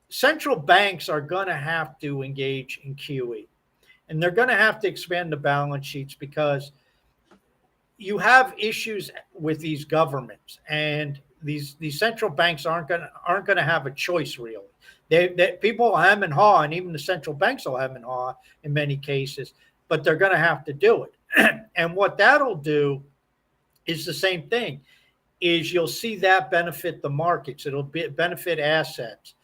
central banks are going to have to engage in QE, and they're going to have to expand the balance sheets, because you have issues with these governments, and these central banks aren't going to have a choice, really. They people will hem and haw, and even the central banks will hem and haw in many cases, but they're going to have to do it. And what that'll do is the same thing, is you'll see that benefit the markets. It'll benefit assets.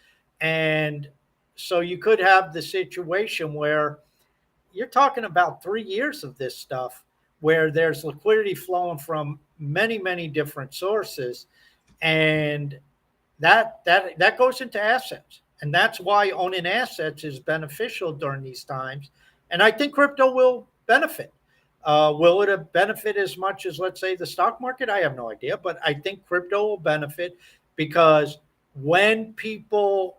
And so you could have the situation where you're talking about 3 years of this stuff, where there's liquidity flowing from many, many different sources, and that goes into assets. And that's why owning assets is beneficial during these times. And I think crypto will benefit. Will it benefit as much as, let's say, the stock market? I have no idea, but I think crypto will benefit, because when people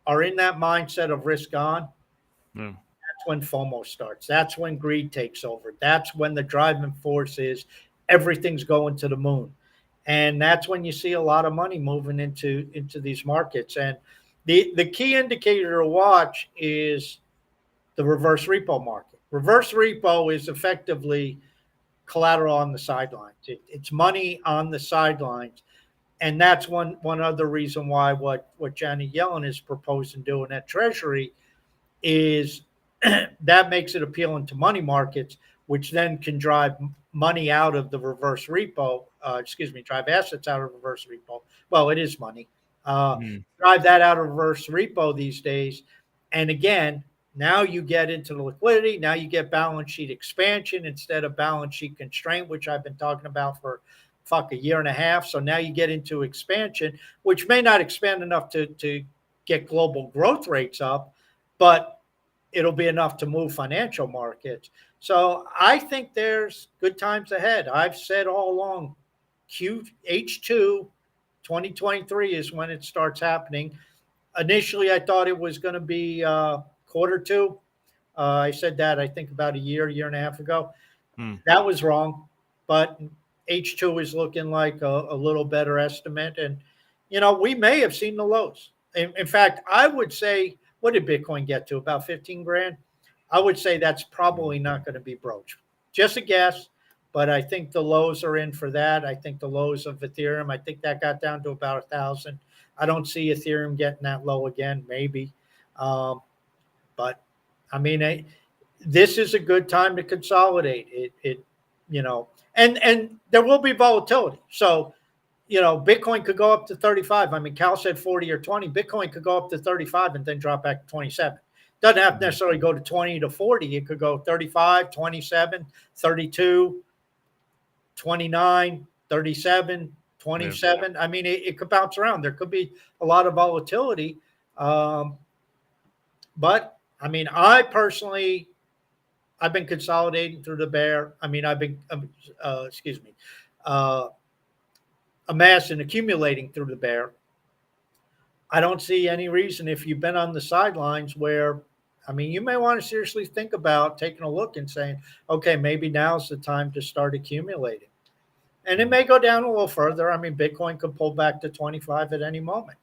are in that mindset of risk on, that's when FOMO starts. That's when greed takes over. That's when the driving force is everything's going to the moon. And that's when you see a lot of money moving into these markets. And the key indicator to watch is the reverse repo market. Reverse repo is effectively collateral on the sidelines. It's money on the sidelines. And that's one other reason why what Janet Yellen is proposing doing at Treasury is that makes it appealing to money markets, which then can drive money out of the reverse repo, drive assets out of reverse repo. Well, it is money. Drive that out of reverse repo these days. And again, now you get into the liquidity. Now you get balance sheet expansion instead of balance sheet constraint, which I've been talking about for a year and a half. So now you get into expansion, which may not expand enough to get global growth rates up, but it'll be enough to move financial markets. So I think there's good times ahead. I've said all along, H2 2023 is when it starts happening. Initially, I thought it was going to be quarter two. I said that, I think, about a year and a half ago. That was wrong, but H2 is looking like a little better estimate. And, we may have seen the lows. In fact, I would say, what did Bitcoin get to? About 15 grand? I would say that's probably not going to be broached. Just a guess, but I think the lows are in for that. I think the lows of Ethereum, I think that got down to about 1,000. I don't see Ethereum getting that low again, maybe. But I mean, this is a good time to consolidate it, and there will be volatility. So, Bitcoin could go up to 35. I mean, Cal said 40 or 20. Bitcoin could go up to 35 and then drop back to 27. Doesn't have to necessarily go to 20 to 40. It could go 35, 27, 32, 29, 37, 27. I mean, it could bounce around. There could be a lot of volatility. But I mean, I've been consolidating through the bear. I mean, I've been, amassing, accumulating through the bear. I don't see any reason, if you've been on the sidelines, where, I mean, you may want to seriously think about taking a look and saying, okay, maybe now's the time to start accumulating. And it may go down a little further. I mean, Bitcoin could pull back to 25 at any moment.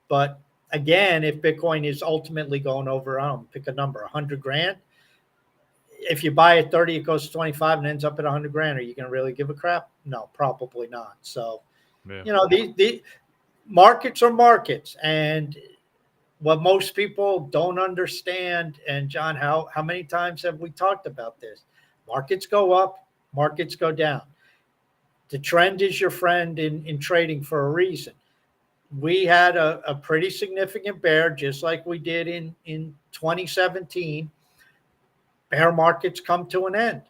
But again, if Bitcoin is ultimately going over, I don't know, pick a number, 100 grand. If you buy at 30, it goes to 25 and ends up at 100 grand. Are you going to really give a crap? No, probably not. So, the markets are markets. And what most people don't understand, and John, how many times have we talked about this? Markets go up, markets go down. The trend is your friend in trading for a reason. We had a pretty significant bear, just like we did in 2017. Bear markets come to an end.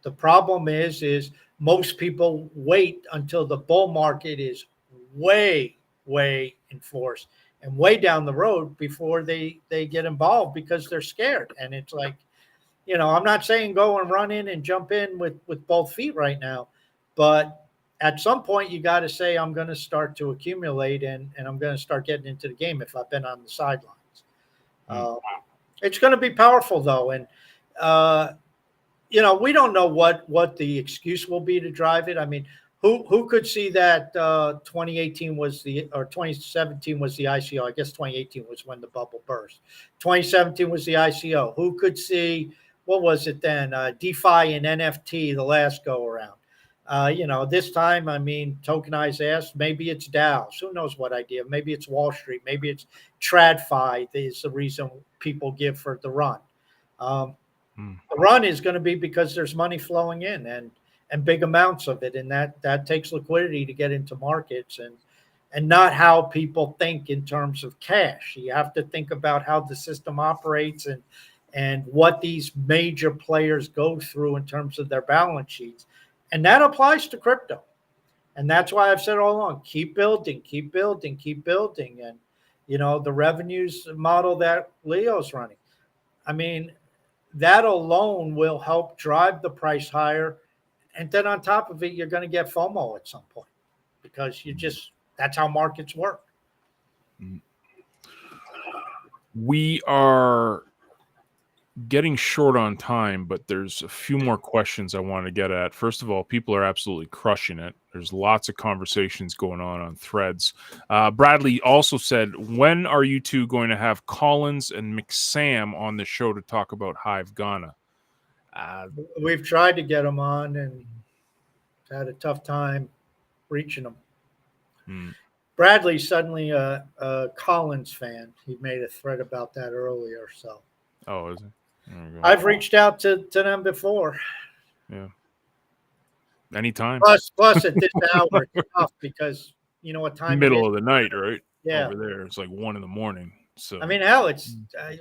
The problem is most people wait until the bull market is way in force and way down the road before they get involved, because they're scared. And it's like, I'm not saying go and run in and jump in with both feet right now, but at some point you got to say, I'm going to start to accumulate and I'm going to start getting into the game if I've been on the sidelines. It's going to be powerful though. And we don't know what the excuse will be to drive it. I mean, who could see that 2018 was or 2017 was the ICO? I guess 2018 was when the bubble burst. 2017 was the ICO. Who could see what was it then? DeFi and NFT the last go around. This time, I mean, tokenized ass. Maybe it's DAOs. Who knows what idea? Maybe it's Wall Street. Maybe it's TradFi is the reason people give for the run. The run is going to be because there's money flowing in and big amounts of it, and that takes liquidity to get into markets and not how people think in terms of cash. You have to think about how the system operates and what these major players go through in terms of their balance sheets, and that applies to crypto. And that's why I've said all along: keep building, keep building, keep building, and the revenues model that Leo's running. I mean, that alone will help drive the price higher. And then on top of it, you're going to get FOMO at some point because that's how markets work. We are getting short on time, but there's a few more questions I want to get at. First of all, people are absolutely crushing it. There's lots of conversations going on Threads. Bradley also said, when are you two going to have Collins and McSam on the show to talk about Hive Ghana? We've tried to get them on and had a tough time reaching them. Bradley's suddenly a Collins fan. He made a thread about that earlier. So, oh, is it? I've reached out to them before. Yeah. Anytime. Plus at this hour, it's tough because you know what time middle of the night, right? Yeah. Over there, it's like 1 a.m. So I mean, hell, it's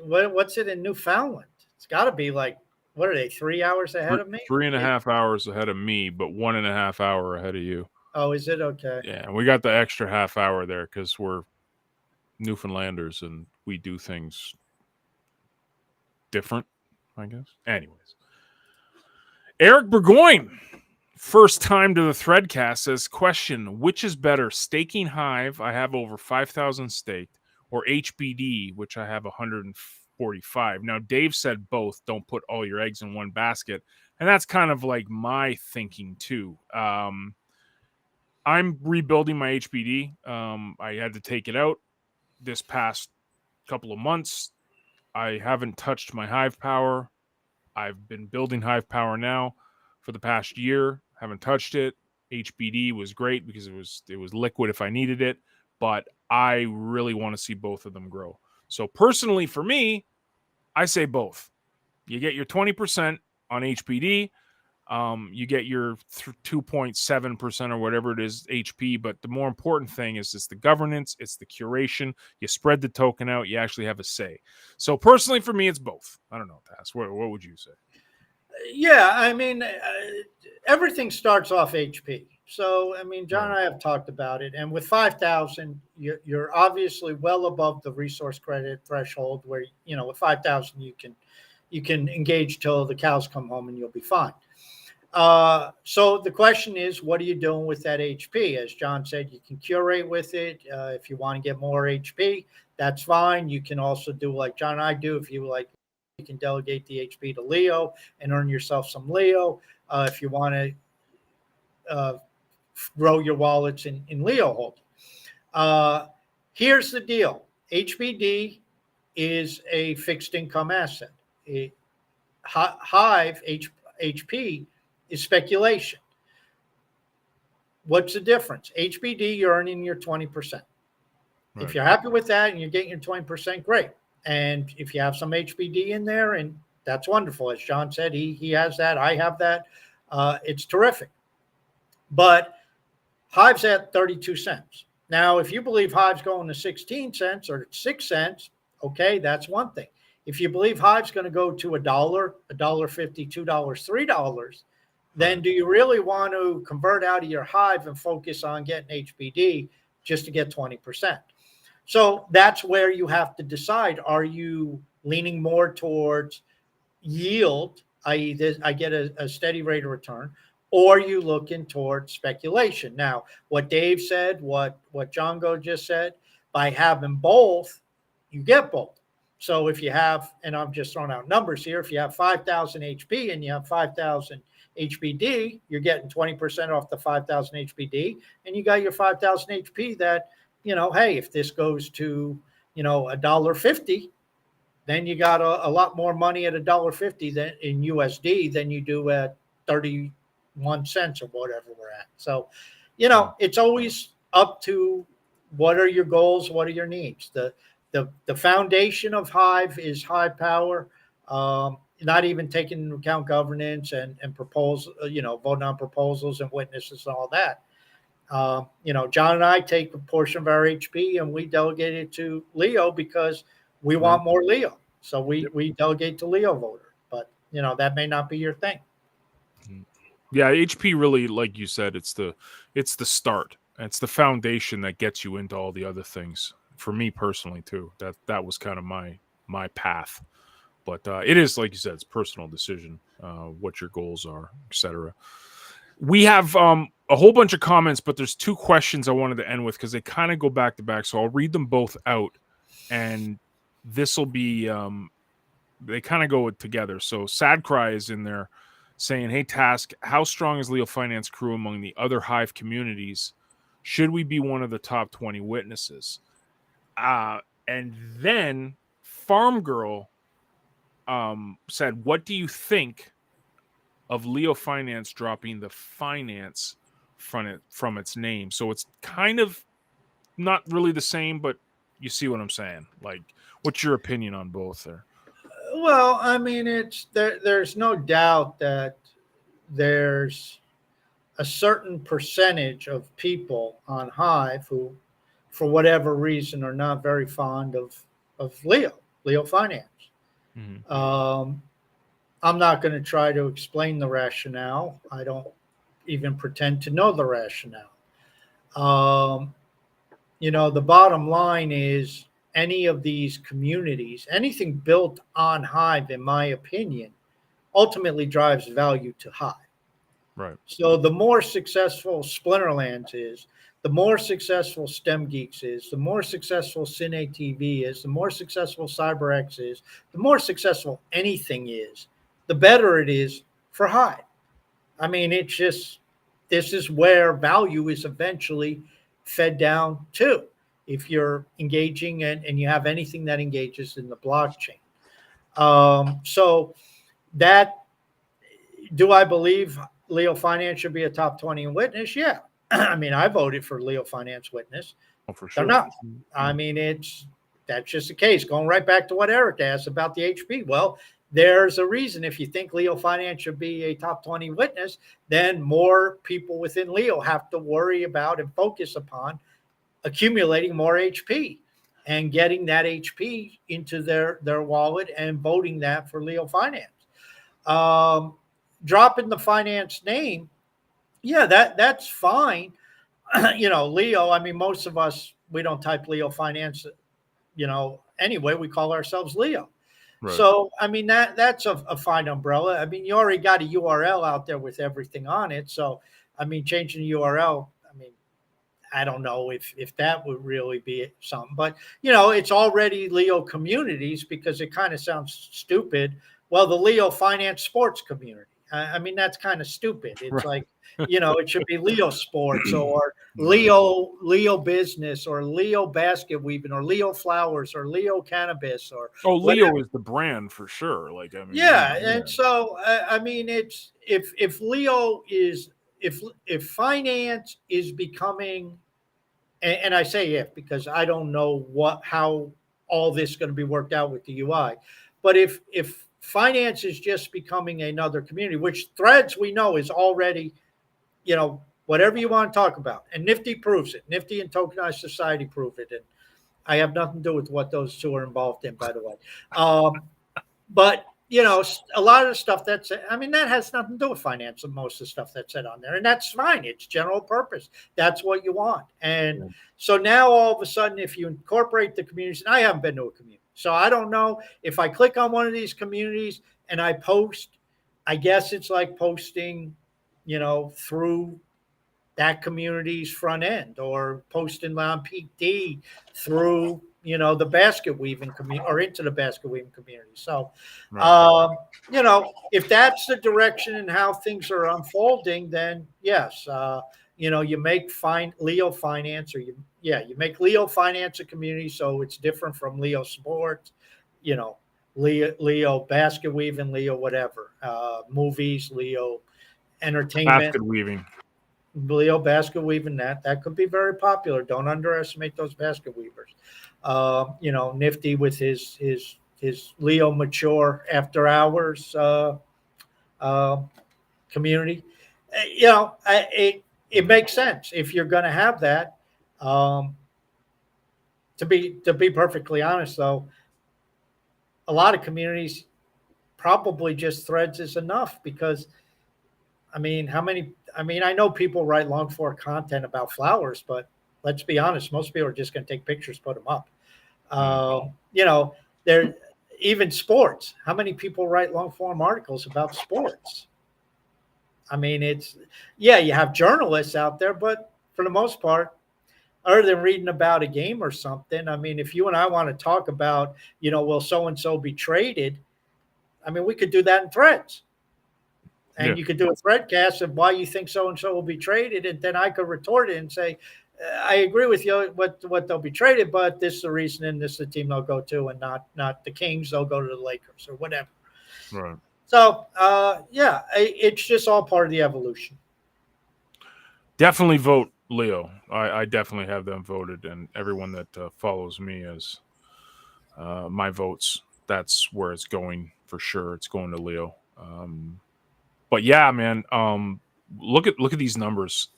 what's it in Newfoundland? It's got to be like, what are they, 3 hours ahead of me? 3.5 hours ahead of me, but 1.5 hours ahead of you. Oh, is it? Okay. Yeah, and we got the extra half hour there because we're Newfoundlanders and we do things different, I guess. Anyways, Eric Burgoyne, first time to the Threadcast, says, question, which is better, staking Hive, I have over 5,000 staked, or HBD, which I have 145. Now, Dave said both, don't put all your eggs in one basket, and that's kind of like my thinking too. I'm rebuilding my HBD. I had to take it out this past couple of months. I haven't touched my Hive Power. I've been building Hive Power now for the past year. Haven't touched it. HBD was great because it was liquid if I needed it, but I really want to see both of them grow. So personally for me, I say both. You get your 20% on HBD. You get your 2.7% or whatever it is HP, but the more important thing is it's the governance, it's the curation. You spread the token out, you actually have a say. So personally for me, it's both. I don't know, Tass. What would you say? Yeah, I mean, everything starts off HP. So, I mean, John and I have talked about it. And with 5,000, you're obviously well above the resource credit threshold where, with 5,000, you can engage till the cows come home and you'll be fine. So the question is, what are you doing with that HP? As John said, you can curate with it. If you want to get more HP, that's fine. You can also do like John and I do. If you like, you can delegate the HP to Leo and earn yourself some Leo. If you want to grow your wallets in Leo holding. Here's the deal. HBD is a fixed income asset. Hive, HP, is speculation. What's the difference? HBD, you're earning your 20%. Right. If you're happy with that and you're getting your 20%, great. And if you have some HBD in there, and that's wonderful. As John said, he has that. I have that. It's terrific. But Hive's at 32 cents. Now, if you believe Hive's going to 16 cents or 6 cents, okay, that's one thing. If you believe Hive's going to go to $1, $1.50, $2, $3, then do you really want to convert out of your Hive and focus on getting HBD just to get 20%? So that's where you have to decide. Are you leaning more towards yield, i.e. I get a steady rate of return, or are you looking towards speculation? Now, what Dave said, what Django just said, by having both, you get both. So if you have, and I'm just throwing out numbers here, if you have 5,000 HP and you have 5,000 HBD, you're getting 20% off the 5,000 HBD, and you got your 5,000 HP that, hey, if this goes to, $1.50, then you got a lot more money at $1.50 than in USD than you do at 31 cents or whatever we're at. So, it's always up to what are your goals, what are your needs. The foundation of Hive is high power, not even taking into account governance and proposal, voting on proposals and witnesses and all that. John and I take a portion of our HP and we delegate it to Leo because we want more Leo. So we delegate to Leo voter, but that may not be your thing. Yeah, HP really, like you said, it's the start. It's the foundation that gets you into all the other things. For me personally, too, that was kind of my path. But it is, like you said, it's a personal decision, what your goals are, etc. We have a whole bunch of comments, but there's two questions I wanted to end with because they kind of go back to back. So I'll read them both out, and this will be they kind of go together. So Sad Cry is in there saying, "Hey Task, how strong is Leo Finance crew among the other Hive communities? Should we be one of the top 20 witnesses?" And then Farm Girl said, "What do you think of Leo Finance dropping the finance from its name?" So it's kind of not really the same, but you see what I'm saying. Like, what's your opinion on both there? Well, I mean, there's no doubt that there's a certain percentage of people on Hive who, for whatever reason, are not very fond of Leo Finance. Mm-hmm. I'm not going to try to explain the rationale. I don't even pretend to know the rationale. The bottom line is any of these communities, anything built on Hive, in my opinion, ultimately drives value to Hive. Right. So the more successful Splinterlands is, the more successful STEM Geeks is, the more successful Cine TV is, the more successful CyberX is, the more successful anything is, the better it is for Hive. I mean, it's just, this is where value is eventually fed down to, if you're engaging and you have anything that engages in the blockchain. So that, do I believe Leo Finance should be a top 20 in witness? Yeah. I mean, I voted for Leo Finance witness. Oh, for sure. They're not. I mean, that's just the case. Going right back to what Eric asked about the HP. Well, there's a reason. If you think Leo Finance should be a top 20 witness, then more people within Leo have to worry about and focus upon accumulating more HP and getting that HP into their wallet and voting that for Leo Finance. Dropping the finance name, yeah, that's fine. Leo, I mean, most of us, we don't type Leo Finance, anyway, we call ourselves Leo. Right. So, I mean, that's a fine umbrella. I mean, you already got a URL out there with everything on it. So, I mean, changing the URL, I mean, I don't know if that would really be something, but, it's already Leo communities because it kind of sounds stupid. Well, the Leo Finance Sports community. I mean, that's kind of stupid. It's right. Like, it should be Leo Sports or Leo Business or Leo Basket Weaving or Leo Flowers or Leo Cannabis or Leo is the brand for sure. Like, I mean, yeah. And so I mean, it's if Leo is if finance is becoming, and I say if because I don't know how all this is going to be worked out with the UI, but if finance is just becoming another community, which Threads we know is already, whatever you want to talk about. And Nifty proves it. Nifty and Tokenized Society prove it. And I have nothing to do with what those two are involved in, by the way. But, a lot of the stuff that has nothing to do with finance and most of the stuff that's said on there. And that's fine. It's general purpose. That's what you want. And so now all of a sudden, if you incorporate the communities, and I haven't been to a community, so I don't know if I click on one of these communities and I post, I guess it's like posting, through that community's front end or posting on PD through, the basket weaving community or into the basket weaving community. So, Right. if that's the direction and how things are unfolding, then yes, you make Leo finance, or you make Leo finance a community, so it's different from Leo sports, Leo basket weaving, Leo whatever, movies, Leo entertainment, Basket weaving. Leo basket weaving. That could be very popular. Don't underestimate those basket weavers. Nifty with his Leo mature after hours community. It makes sense if you're going to have that. To be perfectly honest, though, a lot of communities probably just threads is enough because, I mean, how many? I mean, I know people write long form content about flowers, but let's be honest, most people are just going to take pictures, put them up. There even sports. How many people write long form articles about sports? I mean, you have journalists out there, but for the most part, other than reading about a game or something, I mean, if you and I want to talk about, will so and so be traded? I mean, we could do that in threads. And you could do a threadcast of why you think so and so will be traded, and then I could retort it and say, I agree with you what they'll be traded, but this is the reason, and this is the team they'll go to, and not the Kings. They'll go to the Lakers or whatever. Right. So it's just all part of the evolution. Definitely vote Leo. I definitely have them voted, and everyone that follows me as my votes, that's where it's going for sure. It's going to Leo. But yeah, man, look at these numbers.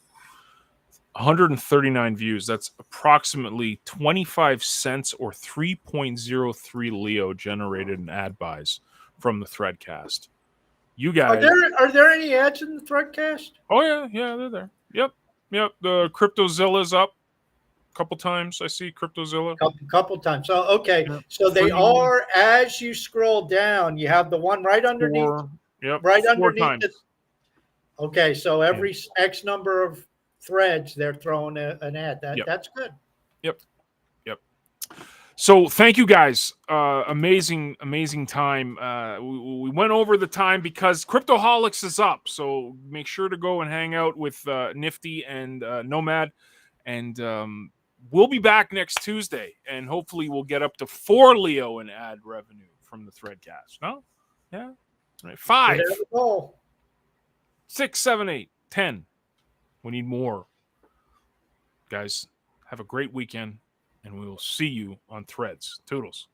139 views. That's approximately 25 cents or 3.03 Leo generated in ad buys from the Threadcast. You guys, are there any ads in the Threadcast? Oh yeah, they're there. Yep. The CryptoZilla's up a couple times. I see CryptoZilla. Couple times. So okay, Yep. so they are, as you scroll down, you have the one right underneath. Right underneath it. Okay, so every X number of threads, they're throwing an ad. That's good. Yep. So thank you guys. Amazing time. We went over the time because Cryptoholics is up. So make sure to go and hang out with Nifty and Nomad. And we'll be back next Tuesday. And hopefully we'll get up to 4 Leo in ad revenue from the Threadcast. No? Yeah. Right. 5, 6, 7, 8, 10. We need more. Guys, have a great weekend. And we will see you on Threads. Toodles.